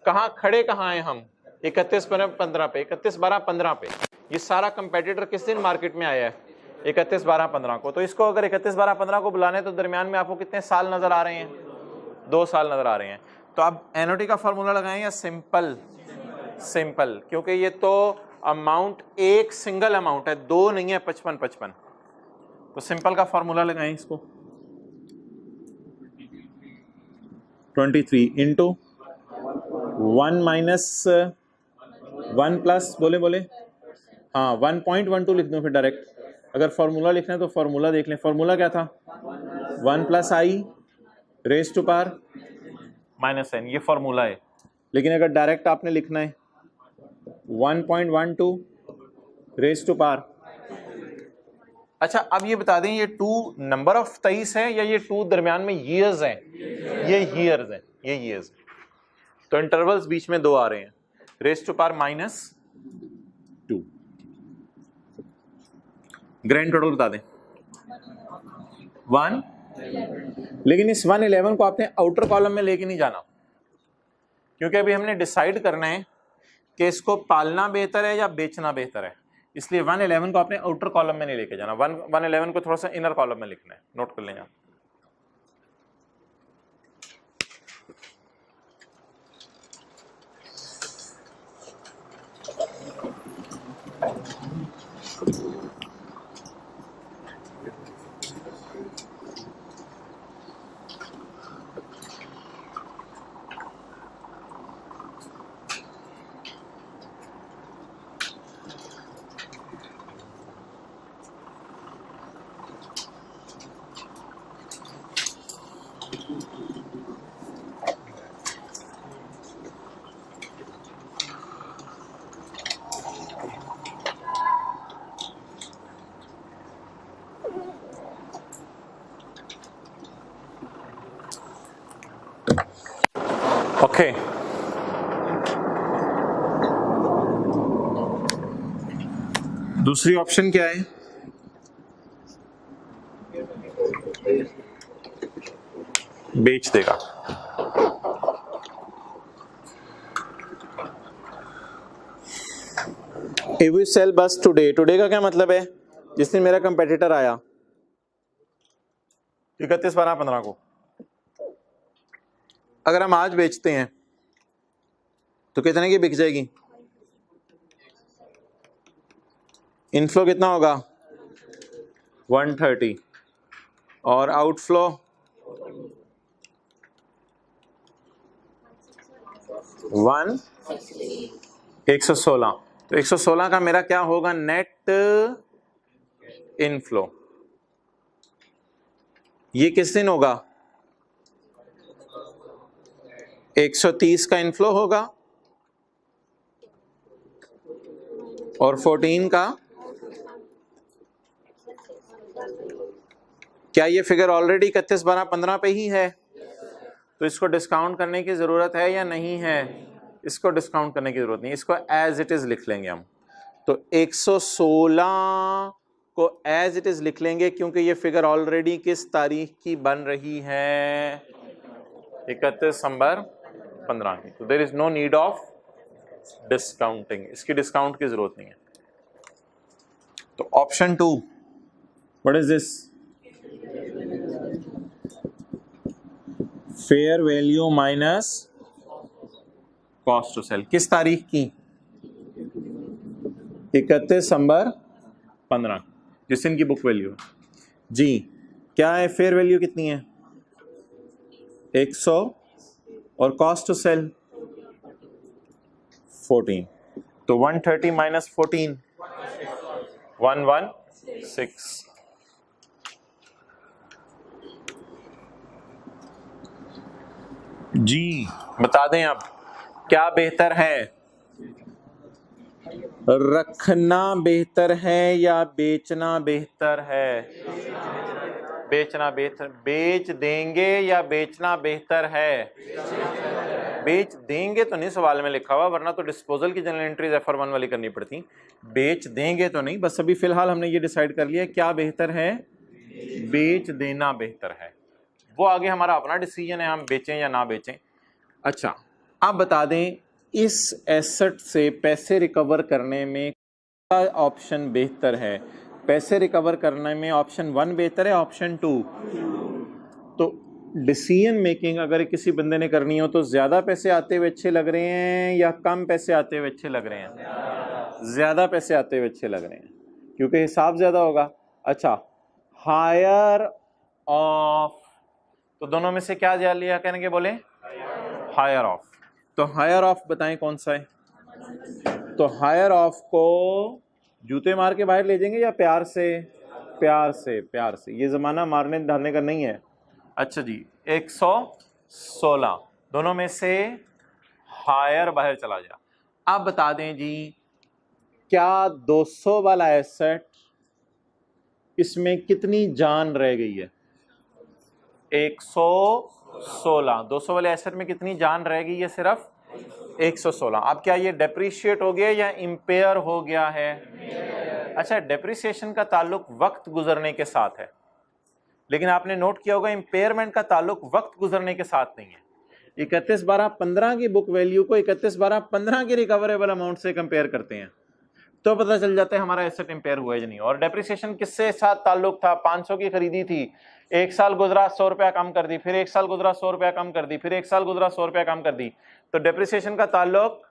कहां खड़े कहां हैं हम? 31/12 पे, 31/12/15 पे। ये सारा कंपेटिटर किस दिन मार्केट में आया है? 31/12/15 को। तो इसको अगर 31/12/15 को बुलाने तो दरमियान में आपको कितने साल नजर आ रहे हैं? 2 साल नजर आ रहे हैं। तो अब एनओटी का फॉर्मूला लगाएं या सिंपल? सिंपल, क्योंकि ये तो अमाउंट एक सिंगल अमाउंट है, 2 नहीं है 55। तो सिंपल का फॉर्मूला लगाएं इसको। 23 इंटू 1 माइनस 1 प्लस, बोले बोले हाँ 1.12 लिख दूं फिर डायरेक्ट। अगर फॉर्मूला लिखना है तो फॉर्मूला देख लें। फॉर्मूला क्या था? 1 + i raise to power -n, ये फॉर्मूला है। लेकिन अगर डायरेक्ट आपने लिखना है 1.12 रेज टू पावर। अच्छा, अब ये बता दें ये 2 नंबर ऑफ 23 है या ये 2 दरमियान में ईयर्स हैं? ये ईयर्स हैं, ये ईयर्स। तो इंटरवल्स बीच में 2 आ रहे हैं। Raise to power -2। Grand total बता दें 1, लेकिन इस 111 को आपने आउटर कॉलम में लेके नहीं जाना, क्योंकि अभी हमने डिसाइड करना है कि इसको पालना बेहतर है या बेचना बेहतर है। इसलिए 111 को आपने आउटर कॉलम में नहीं लेके जाना, 111 को थोड़ा सा इनर कॉलम में लिखना है, नोट कर लें आप। ओके, दूसरी ऑप्शन क्या है? बेच देगा। If we sell bus today, today का क्या मतलब है? जिस दिन मेरा कंपेटिटर आया 31/12/15 को, अगर हम आज बेचते हैं तो कितने की बिक जाएगी? इनफ्लो कितना होगा? 130 और आउटफ्लो 116। तो 116 का मेरा क्या होगा? Net inflow. ये किस दिन होगा? 130 का इनफ्लो होगा और 14 का। क्या ये फिगर ऑलरेडी 31/12/15 पे ही है? तो इसको डिस्काउंट करने की जरूरत है या नहीं है? इसको डिस्काउंट करने की जरूरत नहीं, इसको एज इट इज लिख लेंगे हम। तो 116 को एज इट इज लिख लेंगे क्योंकि ये फिगर ऑलरेडी किस तारीख की बन रही है? 31/12/15 की। तो there is no need of discounting, इसकी डिस्काउंट की जरूरत नहीं है। तो option 2, what is this? Fair value minus cost to sell. किस तारीख की? 31/12/15, जिस दिन की बुक वैल्यू जी। क्या है फेयर वैल्यू? कितनी है? 100 और कॉस्ट टू सेल 14। तो 130 माइनस 14 116। जी बता दें अब क्या बेहतर है? रखना बेहतर है या बेचना बेहतर है? बेचना बेहतर। बेच देंगे या बेचना बेहतर है? बेच देंगे तो नहीं सवाल में लिखा हुआ, वरना तो डिस्पोजल की जनरल एंट्रीज FR1 वाली करनी पड़ती। बेच देंगे तो नहीं, बस अभी फिलहाल हमने ये डिसाइड कर लिया क्या बेहतर है? बेच देना बेहतर है। वो आगे हमारा अपना डिसीजन है, हम बेचें या ना बेचें। अच्छा, आप बता दें इस एसेट से पैसे रिकवर करने में क्या ऑप्शन बेहतर है? पैसे रिकवर करने में ऑप्शन 1 बेहतर है, ऑप्शन 2? तो डिसीजन मेकिंग अगर किसी बंदे ने करनी हो तो ज्यादा पैसे आते हुए अच्छे लग रहे हैं या कम पैसे आते हुए अच्छे लग रहे हैं? ज्यादा पैसे आते हुए अच्छे लग रहे हैं क्योंकि हिसाब ज्यादा होगा। अच्छा, हायर ऑफ, तो दोनों में से क्या जा लिया कहने के? बोले हायर ऑफ। तो हायर ऑफ बताएं कौन सा है? तो हायर ऑफ को जूते मार के बाहर ले जाएंगे या प्यार से? प्यार से, प्यार से। ये जमाना मारने धारने का नहीं है। अच्छा जी, 116, दोनों में से हायर बाहर चला जा। आप बता दें जी, क्या 200 वाला एसेट, इसमें कितनी जान रह गई है? 116। 200 वाले एसेट में कितनी जान रह गई है? सिर्फ 116। अब क्या ये डेप्रिशिएट हो गया या इम्पेयर हो गया है? अच्छा, डेप्रिसिएशन का ताल्लुक वक्त गुजरने के साथ है, लेकिन आपने नोट किया होगा इम्पेयरमेंट का ताल्लुक वक्त गुजरने के साथ नहीं है। 31/12/15 की बुक वैल्यू को 31/12/15 की रिकवरेबल अमाउंट से कंपेयर करते हैं। तो पता चल जाता है हमारा एसेट इंपेयर हुआ है या नहीं। और डेप्रिसिएशन किससे साथ ताल्लुक था, 500 की खरीदी थी, एक साल गुजरा 100 रुपया कम कर दी, फिर एक साल गुजरा 100 रुपया कम कर दी, फिर एक साल गुजरा 100 रुपया कम कर दी, तो डेप्रिसिएशन का ताल्लुक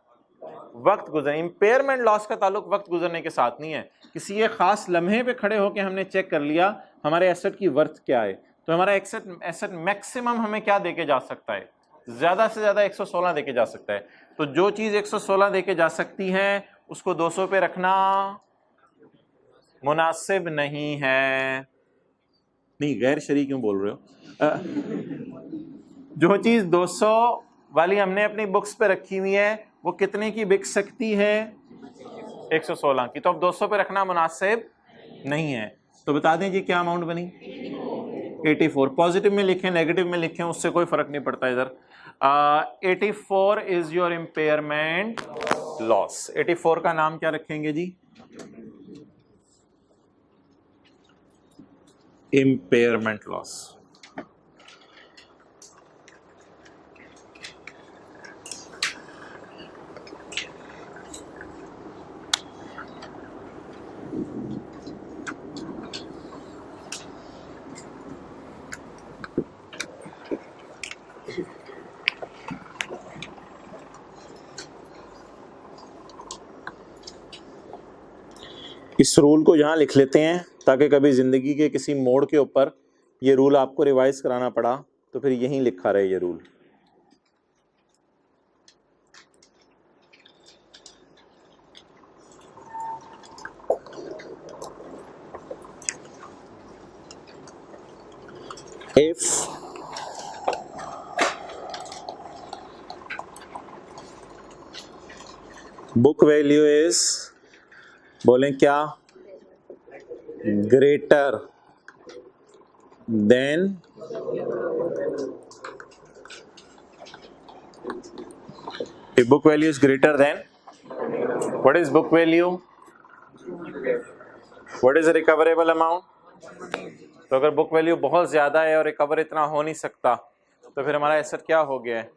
वक्त गुजरने, इंपेयरमेंट लॉस का ताल्लुक वक्त गुजरने के साथ नहीं है। किसी एक खास लम्हे पे खड़े होकर हमने चेक कर लिया हमारे एसेट की वर्थ क्या है, तो हमारा एसेट मैक्सिमम हमें क्या देके जा सकता है, ज्यादा से ज्यादा 116 देके जा सकता है। तो जो चीज 116 देके जा सकती है उसको 200 पे रखना मुनासिब नहीं है। नहीं, गैर शरी क्यों बोल रहे हो? जो चीज 200 वाली हमने अपनी बुक्स पे रखी हुई है वो कितने की बिक सकती है, 116 की, तो अब 200 पे रखना मुनासिब नहीं है। तो बता दें जी क्या अमाउंट बनी, 84। पॉजिटिव में लिखें नेगेटिव में लिखें उससे कोई फर्क नहीं पड़ता इधर। 84 इज योर इंपेयरमेंट लॉस। 84 का नाम क्या रखेंगे जी, इंपेयरमेंट लॉस। इस रूल को यहां लिख लेते हैं ताकि कभी जिंदगी के किसी मोड़ के ऊपर ये रूल आपको रिवाइज कराना पड़ा तो फिर यहीं लिखा रहे ये rule. If book value is, बोलें क्या, greater than if book value is greater than, what is book value, what is a recoverable amount। तो अगर बुक वैल्यू बहुत ज्यादा है और रिकवर इतना हो नहीं सकता तो फिर हमारा एसेट क्या हो गया है,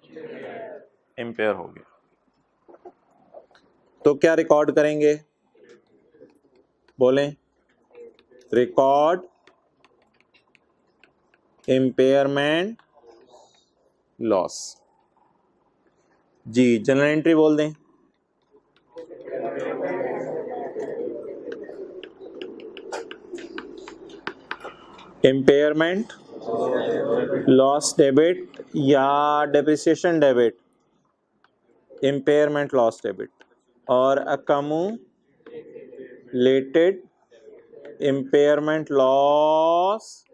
इंपेयर हो गया। तो क्या रिकॉर्ड करेंगे, बोलें, रिकॉर्ड इंपेयरमेंट लॉस। जी जनरल एंट्री बोल दें, इंपेयरमेंट लॉस डेबिट या depreciation debit, impairment loss debit और accumulated impairment loss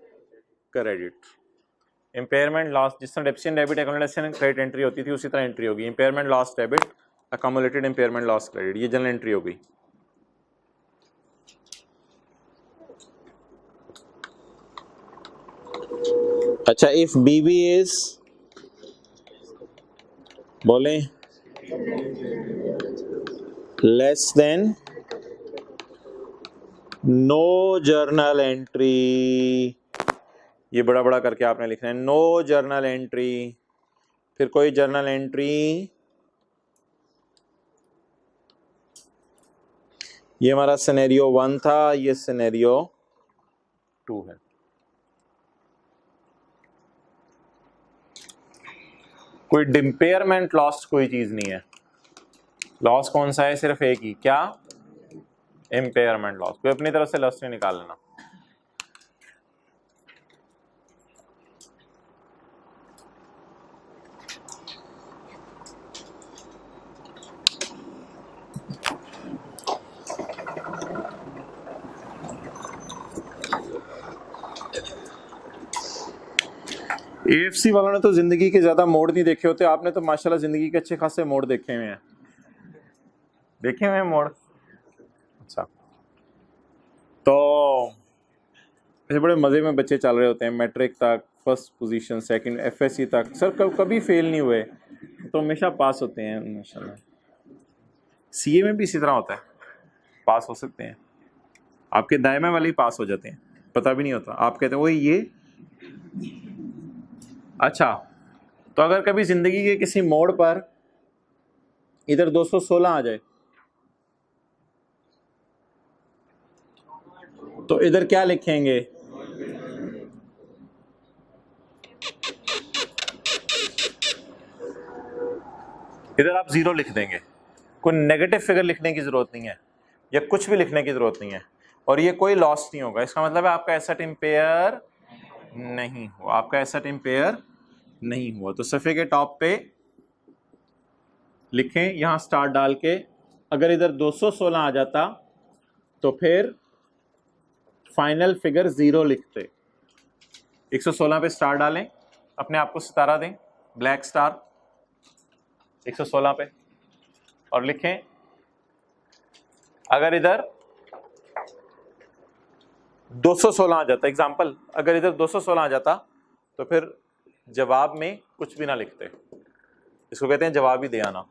credit. Impairment loss जिस तरह depreciation debit accumulation credit entry होती थी उसी तरह एंट्री होगी, impairment loss debit accumulated impairment loss credit, ये जनरल एंट्री हो गई। अच्छा, इफ बीवी इज, बोलें, less than no journal entry, ये बड़ा बड़ा करके आपने लिखना है, नो जर्नल एंट्री, फिर कोई जर्नल एंट्री, ये हमारा सिनेरियो 1 था, ये सिनेरियो 2 है। कोई इंपेयरमेंट लॉस कोई चीज नहीं है, लॉस कौन सा है, सिर्फ एक ही, क्या, इंपेयरमेंट लॉस। कोई अपनी तरफ से लॉस नहीं निकाल लेना। एएफसी वालों ने तो जिंदगी के ज्यादा मोड़ नहीं देखे होते, आपने तो माशाल्लाह जिंदगी के अच्छे खासे मोड़ देखे हुए हैं, देखे हुए हैं मोड़। अच्छा, तो ऐसे बड़े मजे में बच्चे चल रहे होते हैं, मैट्रिक तक फर्स्ट पोजीशन, सेकंड, एफएससी तक, सर कभी फेल नहीं हुए तो हमेशा पास होते हैं माशाल्लाह। सीए में भी इसी तरह होता है, पास हो सकते हैं, आपके दायमे वाले ही पास हो जाते हैं, पता भी नहीं होता, आप कहते हैं वही ये। अच्छा, तो अगर कभी जिंदगी के किसी मोड़ पर इधर 216 आ जाए तो इधर क्या लिखेंगे? इधर आप 0 लिख देंगे, कोई नेगेटिव फिगर लिखने की जरूरत नहीं है या कुछ भी लिखने की जरूरत नहीं है, और ये कोई लॉस नहीं होगा। इसका मतलब है आपका एसेट इम्पेयर नहीं हुआ, आपका एसेट इम्पेयर नहीं हुआ। तो सफ़े के टॉप पे लिखें यहां स्टार डाल के, अगर इधर 216 आ जाता तो फिर फाइनल फिगर 0 लिखते। 116 पे स्टार डालें, अपने आप को सितारा दें, ब्लैक स्टार 116 पे, और लिखें अगर इधर 216 आ जाता, एग्जाम्पल अगर इधर 216 आ जाता तो फिर जवाब में कुछ भी ना लिखते। इसको कहते हैं जवाब ही दे आना।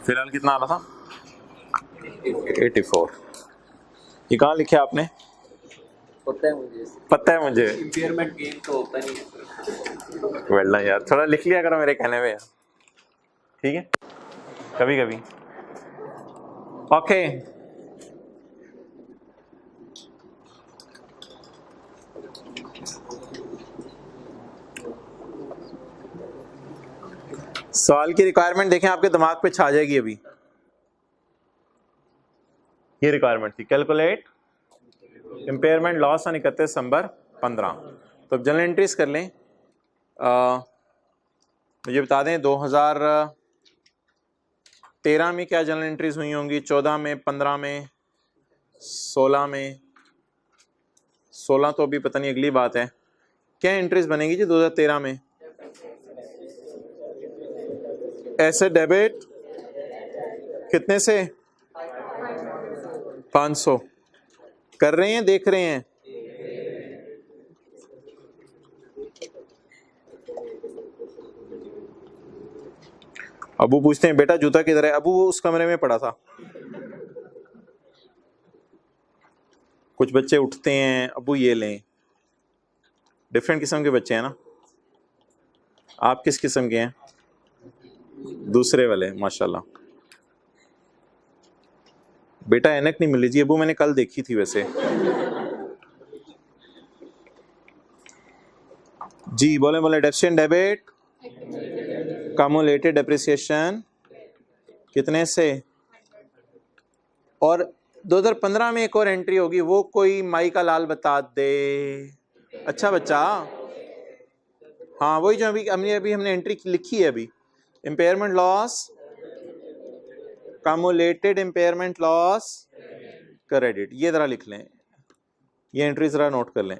फिलहाल कितना आ रहा था? 84। ये कहाँ लिखे आपने? पता है मुझे इम्पेयरमेंट गेन तो होता नहीं है। वेल यार, थोड़ा लिख लिया करो मेरे कहने में यार, ठीक है, कभी कभी। ओके, सवाल की रिक्वायरमेंट देखें, आपके दिमाग पे छा जाएगी अभी। ये रिक्वायरमेंट थी, calculate impairment loss on 31 December 15। तो अब जनरल एंट्रीज कर लें। मुझे बता दें 2013 में क्या जनरल एंट्रीज हुई होंगी, 14 में, 15 में, 16 में। 16 तो अभी पता नहीं, अगली बात है। क्या एंट्रीज बनेगी जी 2013 में? ऐसे डेबिट कितने से? 500 कर रहे हैं, देख रहे हैं? अबू पूछते हैं बेटा जूता किधर है? अबू वो उस कमरे में पड़ा था। कुछ बच्चे उठते हैं अबू ये लें, डिफरेंट किस्म के बच्चे हैं ना। आप किस किस्म के हैं? दूसरे वाले, माशाल्लाह। बेटा ऐनक नहीं मिली जी अबू, मैंने कल देखी थी वैसे। जी बोले बोले। डेप्सियन डेबिट कम्युलेटेड डेप्रिसिएशन कितने से? और 2015 में एक और एंट्री होगी, वो कोई माई का लाल बता दे। अच्छा बच्चा, हाँ वही जो अभी हमने एंट्री लिखी है अभी, impairment loss, cumulated impairment loss credit, ये जरा लिख लें, ये एंट्री जरा नोट कर लें।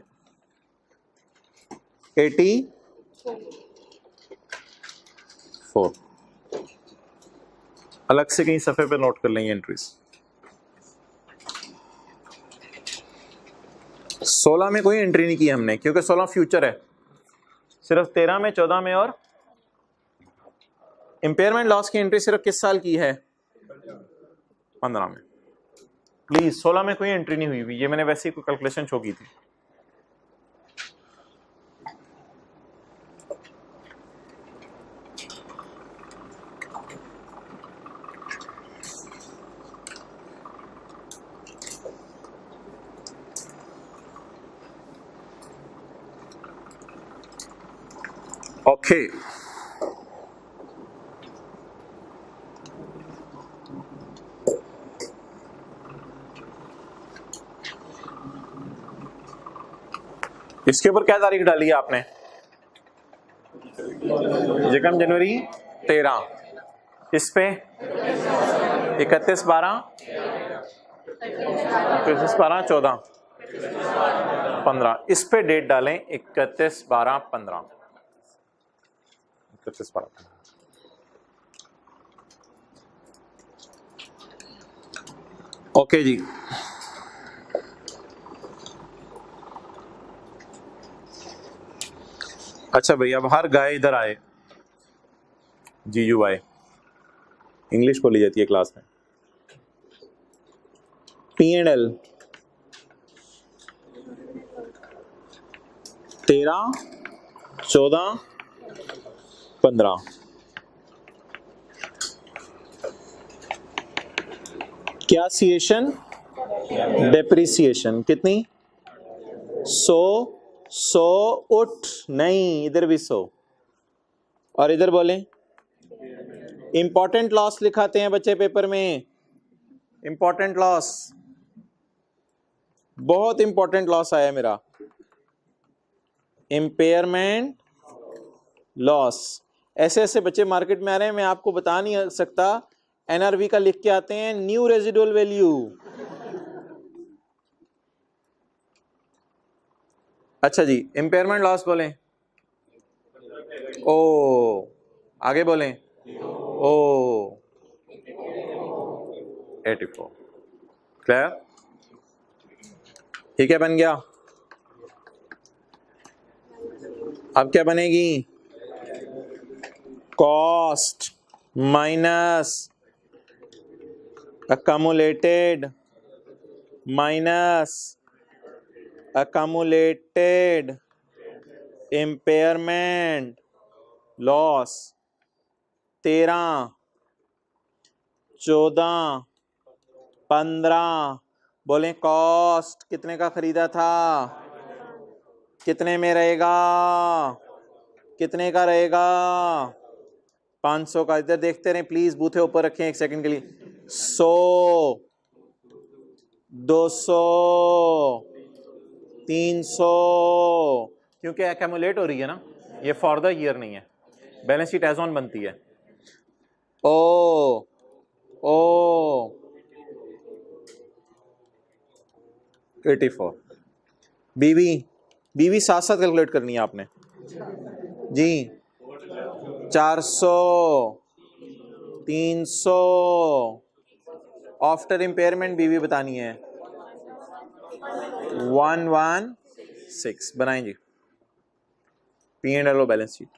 84 अलग से कहीं सफे पे नोट कर लें ये एंट्रीज। 16 में कोई एंट्री नहीं की हमने क्योंकि 16 फ्यूचर है, सिर्फ 13 में, 14 में, और इम्पेयरमेंट लॉस की एंट्री सिर्फ किस साल की है? 15 में। प्लीज 16 में कोई एंट्री नहीं हुई हुई, ये मैंने वैसे ही कोई कैलकुलेशन शो की थी। ओके इसके ऊपर क्या तारीख डाली है आपने? यकम जनवरी 13, इस पे 31/12, 31/12, 14, 15, इस पे डेट डालें 31/12/15, 31/12। ओके जी, अच्छा भैया अब हर गाय इधर आए, जीजू आए, इंग्लिश बोली जाती है क्लास में। P&L 13, 14, 15। क्या सिएशन? डेप्रिसिएशन कितनी? 100 उठ नहीं, इधर भी 100 और इधर बोले इंपॉर्टेंट लॉस लिखाते हैं बच्चे पेपर में। इंपॉर्टेंट लॉस, बहुत इंपॉर्टेंट लॉस आया मेरा, इम्पेयरमेंट लॉस। ऐसे ऐसे बच्चे मार्केट में आ रहे हैं, मैं आपको बता नहीं सकता। एनआरवी का लिख के आते हैं न्यू रेजिडुअल वैल्यू। अच्छा जी, इम्पेयरमेंट लॉस बोले ओ, आगे बोले ओ, 84। क्लियर? ठीक है, बन गया। अब क्या बनेगी? Cost minus accumulated minus accumulated impairment loss। 13, 14, 15 बोलें कॉस्ट कितने का खरीदा था? कितने में रहेगा? कितने का रहेगा? 500 का। इधर देखते रहें प्लीज, बूथे ऊपर रखें एक सेकंड के लिए। 100, 200, 300, क्योंकि एक्यूमुलेट हो रही है ना, ये फॉर द ईयर नहीं है, बैलेंस शीट एज ऑन बनती है। ओ 84। बीवी साथ साथ कैलकुलेट करनी है आपने जी। 400, 300 आफ्टर इम्पेयरमेंट बीवी बतानी है। 116 बनाएं जी। P&L balance sheet.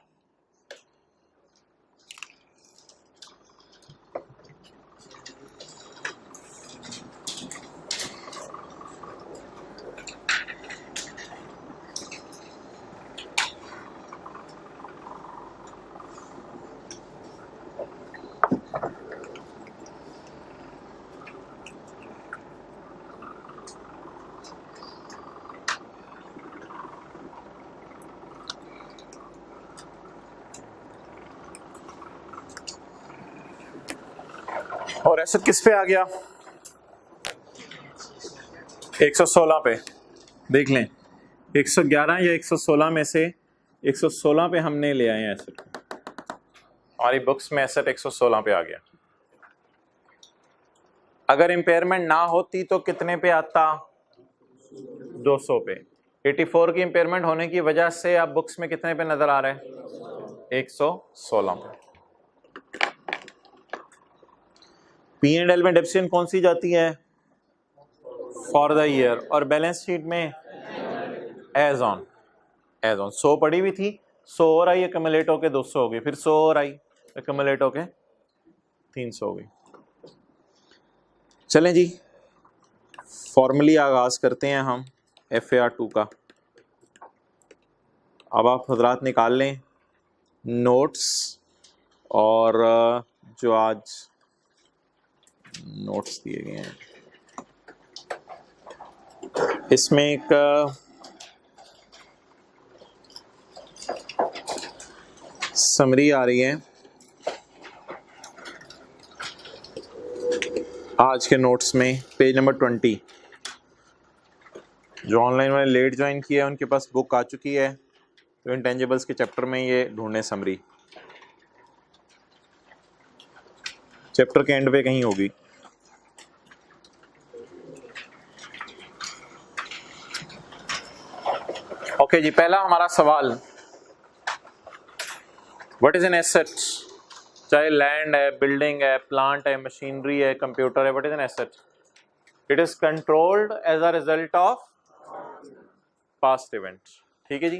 और एसेट किस पे आ गया? 116 पे। देख लें 111 या 116 में से 116 पे हमने ले आए हैं एसेट। हमारी बुक्स में एसेट 116 पे आ गया। अगर इम्पेयरमेंट ना होती तो कितने पे आता? 200 पे। 84 की इम्पेयरमेंट होने की वजह से आप बुक्स में कितने पे नजर आ रहे हैं? 116 पे। P&L में डेप्रिसिएशन कौन सी जाती है? For the year. और बैलेंस शीट में एज ऑन। 100 पड़ी हुई थी, 100 और आई, एक्यूमुलेट होके 200 हो गई, फिर 100 और आई, एक्यूमुलेट होके 300 हो गई। चलें जी, फॉर्मली आगाज करते हैं हम FAR2 का। अब आप हजरात निकाल लें नोट्स, और जो आज नोट्स दिए गए हैं इसमें एक समरी आ रही है आज के नोट्स में, पेज नंबर 20। जो ऑनलाइन वाले लेट ज्वाइन किया है उनके पास बुक आ चुकी है, तो इंटेंजिबल्स के चैप्टर में ये ढूंढने समरी, चैप्टर के एंड पे कहीं होगी। ओके जी, पहला हमारा सवाल, व्हाट इज एन एसेट? चाहे लैंड है, बिल्डिंग है, प्लांट है, मशीनरी है, कंप्यूटर है, what is an asset? It is controlled as a result of past event. ठीक है जी,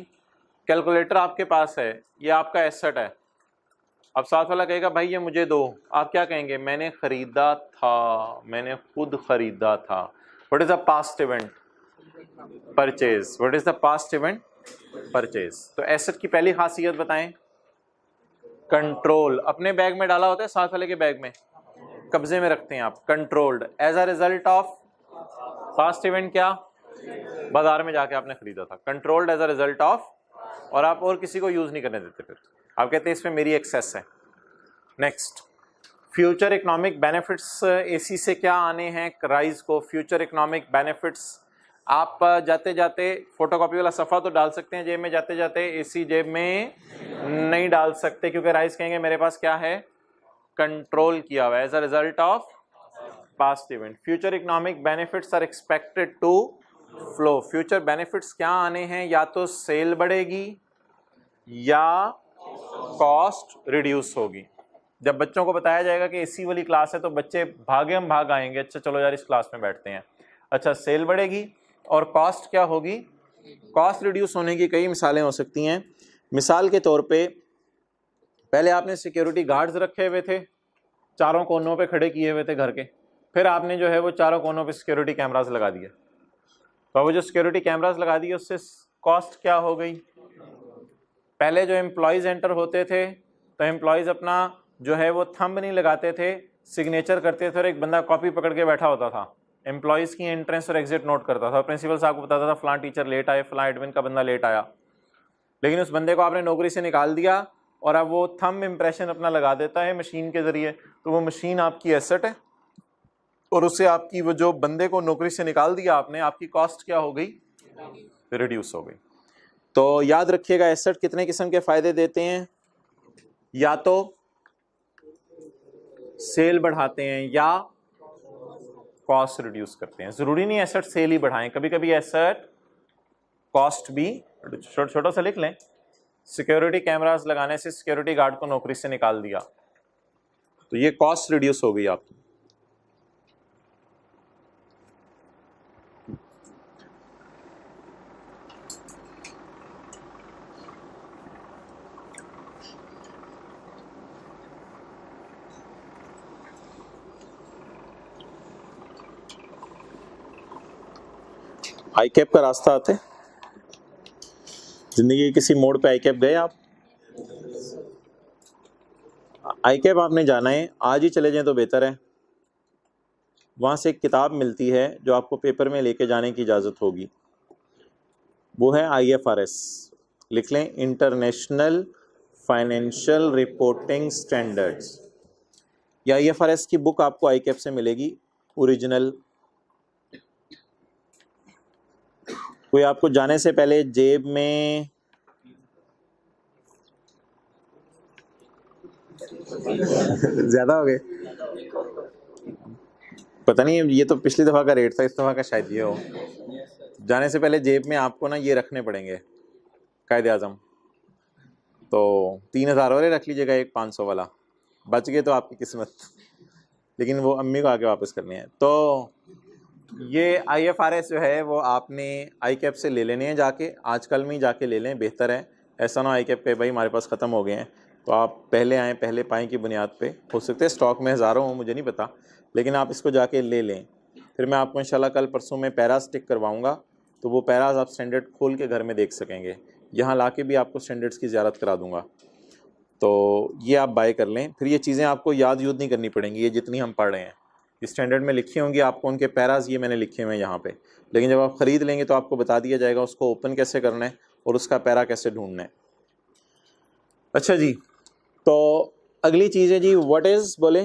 कैलकुलेटर आपके पास है, ये आपका एसेट है। अब साथ वाला कहेगा भाई ये मुझे दो, आप क्या कहेंगे? मैंने खरीदा था, मैंने खुद खरीदा था। What is the past event? Purchase. What is the past event? Purchase. तो एसेट की पहली खासियत बताएं। कंट्रोल, अपने बैग में डाला होता है, साथ वाले के बैग में कब्जे में रखते हैं आप। Controlled as a result of past event, क्या बाजार में जाके आपने खरीदा था। Controlled as a result of, और आप और किसी को यूज नहीं करने देते, फिर आप कहते हैं इसमें मेरी एक्सेस है। Next, future economic benefits AC से क्या आने हैं राइज को। फ्यूचर इकोनॉमिक बेनिफिट्स, आप जाते जाते फोटोकॉपी वाला सफ़ा तो डाल सकते हैं जेब में, जाते जाते एसी जेब में नहीं डाल सकते, क्योंकि राइज कहेंगे मेरे पास क्या है, कंट्रोल किया हुआ है as a result of past event. Future economic benefits are expected to flow. Future benefits क्या आने हैं, या तो सेल बढ़ेगी या कॉस्ट रिड्यूस होगी। जब बच्चों को बताया जाएगा कि एसी वाली क्लास है तो बच्चे भागम भाग आएंगे, अच्छा चलो यार इस क्लास में बैठते हैं। अच्छा, सेल बढ़ेगी और कॉस्ट क्या होगी, कॉस्ट रिड्यूस होने की कई मिसालें हो सकती हैं। मिसाल के तौर पे पहले आपने सिक्योरिटी गार्ड्स रखे हुए थे, चारों कोनों पे खड़े किए हुए थे घर के, फिर आपने जो है वो चारों कोनों पे सिक्योरिटी कैमरास लगा दिए। तो वो जो सिक्योरिटी कैमरास लगा दिए उससे कॉस्ट क्या हो गई, पहले जो एम्प्लॉयज़ एंटर होते थे तो एम्प्लॉयज़ अपना जो है वो थंब नहीं लगाते थे, सिग्नेचर करते थे और एक बंदा कॉपी पकड़ के बैठा होता था, एम्प्लॉयज़ की एंट्रेंस और एग्जिट नोट करता था। प्रिंसिपल साहब को बताता था फलां टीचर लेट आए, फलां एडमिन का बंदा लेट आया। लेकिन उस बंदे को आपने नौकरी से निकाल दिया और अब वो थंब इम्प्रेशन अपना लगा देता है मशीन के ज़रिए, तो वो मशीन आपकी एसेट है और उससे आपकी वो जो बंदे को नौकरी से निकाल दिया आपने, आपकी कॉस्ट क्या हो गई, रिड्यूस हो गई। तो याद रखिएगा एसेट कितने किस्म के फ़ायदे देते हैं, या तो सेल बढ़ाते हैं या कॉस्ट रिड्यूस करते हैं। ज़रूरी नहीं एसेट सेल ही बढ़ाएं, कभी कभी एसेट कॉस्ट भी। छोटा सा लिख लें, सिक्योरिटी कैमरास लगाने से सिक्योरिटी गार्ड को नौकरी से निकाल दिया तो ये कॉस्ट रिड्यूस हो गई आपकी। आई कैप का रास्ता आते, जिंदगी के किसी मोड़ पे आई कैप गए आप, आई कैप आपने जाना है, आज ही चले जाएं तो बेहतर है। वहाँ से एक किताब मिलती है जो आपको पेपर में लेके जाने की इजाज़त होगी, वो है IFRS, लिख लें, इंटरनेशनल फाइनेंशियल रिपोर्टिंग स्टैंडर्ड्स। या IFRS की बुक आपको आई कैप से मिलेगी ओरिजिनल। कोई आपको जाने से पहले जेब में ज्यादा हो गए, पता नहीं, ये तो पिछली दफा का रेट था, इस दफा का शायद ये हो। जाने से पहले जेब में आपको ना ये रखने पड़ेंगे कायदे आजम, तो 3000 वाले रख लीजिएगा, एक 500 वाला, बच गए तो आपकी किस्मत, लेकिन वो अम्मी को आके वापस करनी है। तो ये IFRS जो है वो आपने आई कैप से ले लेने हैं जाके, आजकल में ही जाके ले लें, बेहतर है। ऐसा ना आई कैप पे भाई हमारे पास ख़त्म हो गए हैं, तो आप पहले आएँ पहले पाएँ की बुनियाद पे, हो सकते हैं स्टॉक में हज़ारों हो, मुझे नहीं पता, लेकिन आप इसको जाके ले लें। फिर मैं आपको इंशाल्लाह कल परसों में पैराज टिक करवाऊँगा, तो वो पैराज आप स्टैंडर्ड खोल के घर में देख सकेंगे, यहाँ ला के भी आपको स्टैंडर्ड्स की ज़ियारत करा दूँगा। तो ये आप बाय कर लें, फिर ये चीज़ें आपको याद यूद नहीं करनी पड़ेंगी, ये जितनी हम पढ़ रहे हैं स्टैंडर्ड में लिखी होंगी आपको, उनके पैराज ये मैंने लिखे हुए हैं यहाँ पे, लेकिन जब आप ख़रीद लेंगे तो आपको बता दिया जाएगा उसको ओपन कैसे करना है और उसका पैरा कैसे ढूंढना है। अच्छा जी, तो अगली चीज़ है जी व्हाट इज़, बोले,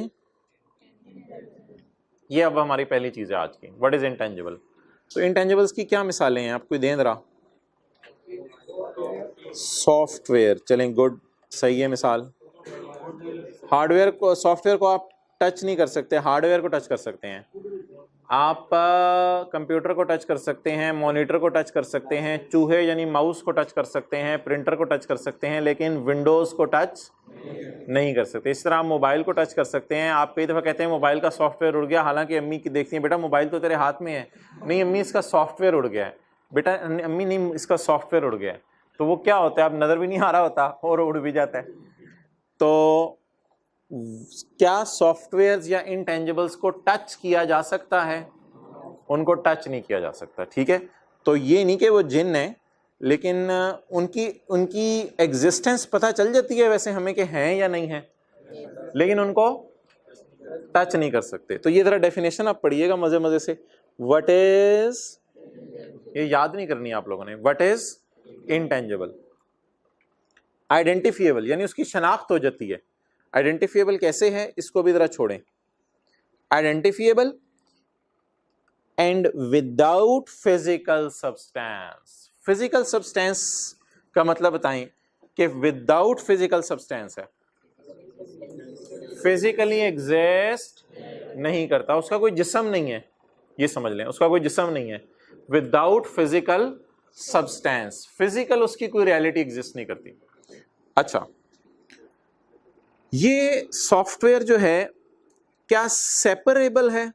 ये अब हमारी पहली चीज़ है आज की, व्हाट इज़ इंटेंजिबल। तो इंटेंजिबल्स की क्या मिसालें हैं, आपको दें रहा, सॉफ्टवेयर, चलें गुड, सही है मिसाल। हार्डवेयर को, सॉफ्टवेयर को आप टच नहीं कर सकते, हार्डवेयर को टच कर सकते हैं आप, कंप्यूटर को टच कर सकते हैं, मॉनिटर को टच कर सकते हैं, चूहे यानी माउस को टच कर सकते हैं, प्रिंटर को टच कर सकते हैं, लेकिन विंडोज़ को टच नहीं कर सकते। इस तरह आप मोबाइल को टच कर सकते हैं। आप कई दफ़ा कहते हैं मोबाइल का सॉफ्टवेयर उड़ गया, हालांकि अम्मी की देखती हैं बेटा मोबाइल तो तेरे हाथ में है, नहीं अम्मी इसका सॉफ्टवेयर उड़ गया है, बेटा अम्मी नहीं इसका सॉफ्टवेयर उड़ गया है। तो वो क्या होता है, अब नज़र भी नहीं आ रहा होता और उड़ भी जाता है। तो क्या सॉफ्टवेयर्स या इंटेंजिबल्स को टच किया जा सकता है, उनको टच नहीं किया जा सकता, ठीक है। तो ये नहीं कि वो जिन है लेकिन उनकी उनकी एग्जिस्टेंस पता चल जाती है वैसे हमें कि हैं या नहीं है, लेकिन उनको टच नहीं कर सकते। तो ये जरा डेफिनेशन आप पढ़िएगा मजे मजे से। व्हाट इज, ये याद नहीं करनी आप लोगों ने, व्हाट इज इंटेंजिबल। आइडेंटिफिएबल यानी उसकी शनाख्त हो जाती है। आइडेंटिफिएबल कैसे है, इसको भी जरा छोड़ें। Identifiable and without physical substance. Physical substance का मतलब बताएं कि विदाउट फिजिकल सब्सटेंस है, फिजिकली एग्जिस्ट नहीं करता, उसका कोई जिस्म नहीं है, ये समझ लें, उसका कोई जिस्म नहीं है। विदाउट फिजिकल सब्सटेंस, फिजिकल उसकी कोई रियलिटी एग्जिस्ट नहीं करती। अच्छा, ये सॉफ्टवेयर जो है क्या सेपरेबल है?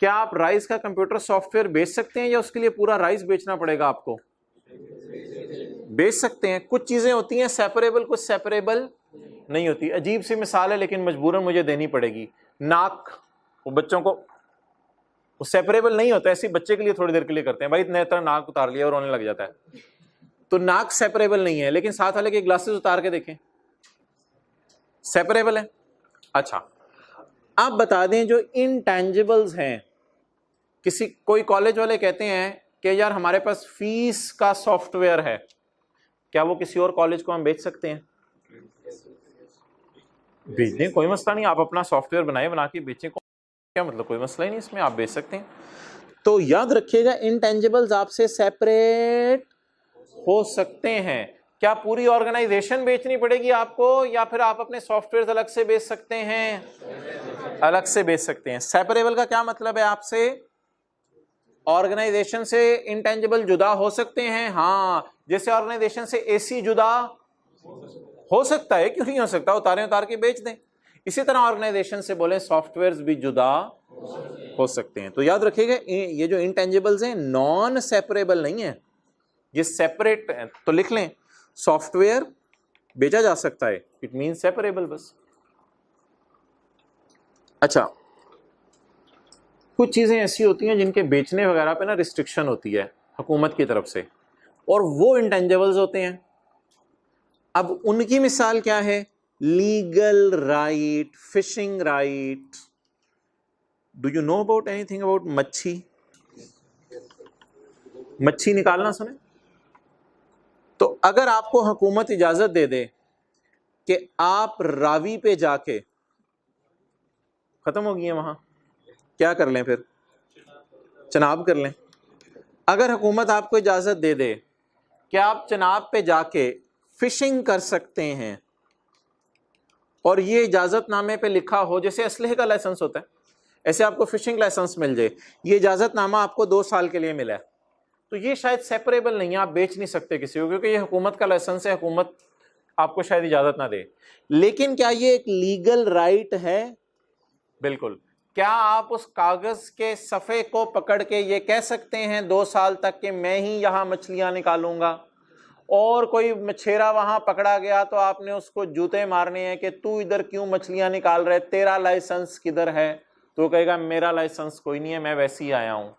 क्या आप राइस का कंप्यूटर सॉफ्टवेयर बेच सकते हैं या उसके लिए पूरा राइस बेचना पड़ेगा आपको? बेच सकते हैं। कुछ चीजें होती हैं सेपरेबल, कुछ सेपरेबल नहीं होती। अजीब सी मिसाल है लेकिन मजबूरन मुझे देनी पड़ेगी। नाक, वो बच्चों को वो सेपरेबल नहीं होता, ऐसे बच्चे के लिए थोड़ी देर के लिए करते हैं, भाई इतने तरह नाक उतार लिया और रोने लग जाता है। तो नाक सेपरेबल नहीं है, लेकिन साथ वाले के ग्लासेस उतार के देखें, सेपरेबल है। अच्छा, आप बता दें जो इंटेंजिबल्स हैं, किसी कोई कॉलेज वाले कहते हैं कि यार हमारे पास फीस का सॉफ्टवेयर है, क्या वो किसी और कॉलेज को हम बेच सकते हैं? बेच दें, कोई मसला नहीं, आप अपना सॉफ्टवेयर बनाए, बना के बेचें, क्या मतलब, कोई मसला ही नहीं इसमें, आप बेच सकते हैं। तो याद रखिएगा इंटेंजिबल्स आपसे सेपरेट हो सकते हैं। क्या पूरी ऑर्गेनाइजेशन बेचनी पड़ेगी आपको, या फिर आप अपने सॉफ्टवेयर अलग से बेच सकते हैं? अलग से बेच सकते हैं। सेपरेबल का क्या मतलब है? आपसे ऑर्गेनाइजेशन से इंटेंजिबल जुदा हो सकते हैं। हाँ, जैसे ऑर्गेनाइजेशन से एसी जुदा हो सकता है, क्यों नहीं हो सकता, उतार के बेच दें। इसी तरह ऑर्गेनाइजेशन से बोले सॉफ्टवेयर्स भी जुदा हो सकते हैं। तो याद रखिएगा ये जो इंटेंजिबल्स हैं नॉन सेपरेबल नहीं है, ये सेपरेट है। तो लिख लें, सॉफ्टवेयर बेचा जा सकता है, इट मीन सेपरेबल बस। अच्छा, कुछ चीजें ऐसी होती हैं जिनके बेचने वगैरह पे ना रिस्ट्रिक्शन होती है हुकूमत की तरफ से, और वो इंटेंजिबल्स होते हैं। अब उनकी मिसाल क्या है? Legal right, fishing right. Do you know about anything about मच्छी? मच्छी निकालना सुने? तो अगर आपको हुकूमत इजाजत दे दे कि आप रावी पे जाके, खत्म हो गई है वहां, क्या कर लें फिर? चनाब कर लें। अगर हुकूमत आपको इजाजत दे दे कि आप चनाब पे जाके फिशिंग कर सकते हैं, और ये इजाजतनामे पे लिखा हो, जैसे असलहे का लाइसेंस होता है, ऐसे आपको फिशिंग लाइसेंस मिल जाए, ये इजाजतनामा आपको 2 साल के लिए मिला है, तो ये शायद सेपरेबल नहीं है, आप बेच नहीं सकते किसी को, क्योंकि ये हुकूमत का लाइसेंस है, हुकूमत आपको शायद इजाजत ना दे। लेकिन क्या ये एक लीगल राइट है? बिल्कुल। क्या आप उस कागज के सफ़े को पकड़ के ये कह सकते हैं 2 साल तक कि मैं ही यहाँ मछलियाँ निकालूंगा, और कोई मछेरा वहाँ पकड़ा गया तो आपने उसको जूते मारने हैं कि तू इधर क्यों मछलियाँ निकाल रहे, तेरा लाइसेंस किधर है? तो कहेगा मेरा लाइसेंस कोई नहीं है, मैं वैसे ही आया हूँ।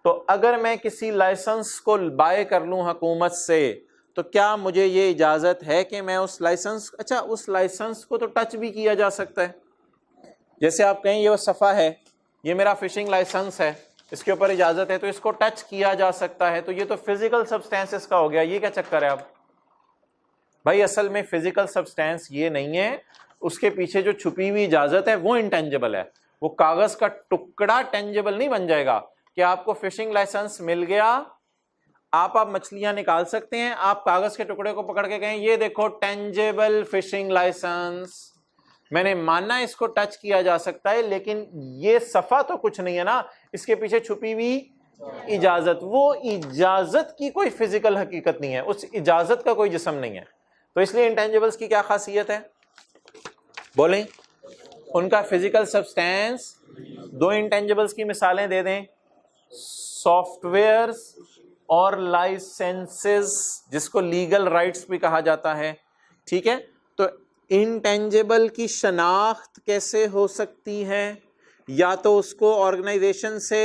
तो अगर मैं किसी लाइसेंस को बाय कर लूँ हुकूमत से, तो क्या मुझे ये इजाज़त है कि मैं उस लाइसेंस, अच्छा उस लाइसेंस को तो टच भी किया जा सकता है। जैसे आप कहें ये वो सफ़ा है, ये मेरा फिशिंग लाइसेंस है, इसके ऊपर इजाज़त है, तो इसको टच किया जा सकता है, तो ये तो फिजिकल सब्सटेंसेस का हो गया। ये क्या चक्कर है अब भाई? असल में फिजिकल सब्सटेंस ये नहीं है, उसके पीछे जो छुपी हुई इजाज़त है वो इंटेंजिबल है। वो कागज़ का टुकड़ा टेंजिबल नहीं बन जाएगा कि आपको फिशिंग लाइसेंस मिल गया, आप मछलियां निकाल सकते हैं, आप कागज़ के टुकड़े को पकड़ के कहें ये देखो टेंजिबल फिशिंग लाइसेंस, मैंने माना इसको टच किया जा सकता है, लेकिन ये सफ़ा तो कुछ नहीं है ना, इसके पीछे छुपी हुई इजाज़त, वो इजाज़त की कोई फिजिकल हकीकत नहीं है, उस इजाज़त का कोई जिस्म नहीं है। तो इसलिए इंटेंजिबल्स की क्या खासियत है बोलें? उनका फिजिकल सब्सटेंस। 2 इंटेंजिबल्स की मिसालें दे दें, सॉफ्टवेयर्स और लाइसेंसेस, जिसको लीगल राइट्स भी कहा जाता है। ठीक है, तो इंटेंजिबल की शनाख्त कैसे हो सकती है? या तो उसको ऑर्गेनाइजेशन से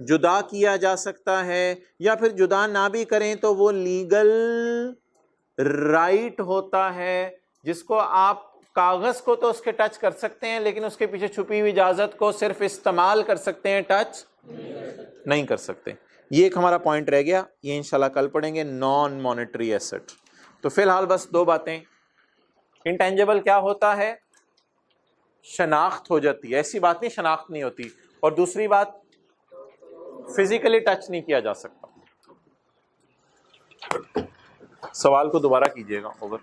जुदा किया जा सकता है, या फिर जुदा ना भी करें तो वो लीगल राइट होता है, जिसको आप कागज को तो उसके टच कर सकते हैं लेकिन उसके पीछे छुपी हुई इजाजत को सिर्फ इस्तेमाल कर सकते हैं, टच नहीं कर सकते। ये एक हमारा पॉइंट रह गया, ये इंशाल्लाह कल पढ़ेंगे, नॉन मॉनेटरी एसेट। तो फिलहाल बस दो बातें, इंटेंजिबल क्या होता है, शनाख्त हो जाती है, ऐसी बात नहीं शनाख्त नहीं होती, और दूसरी बात फिजिकली टच नहीं किया जा सकता। सवाल को दोबारा कीजिएगा। ओवर।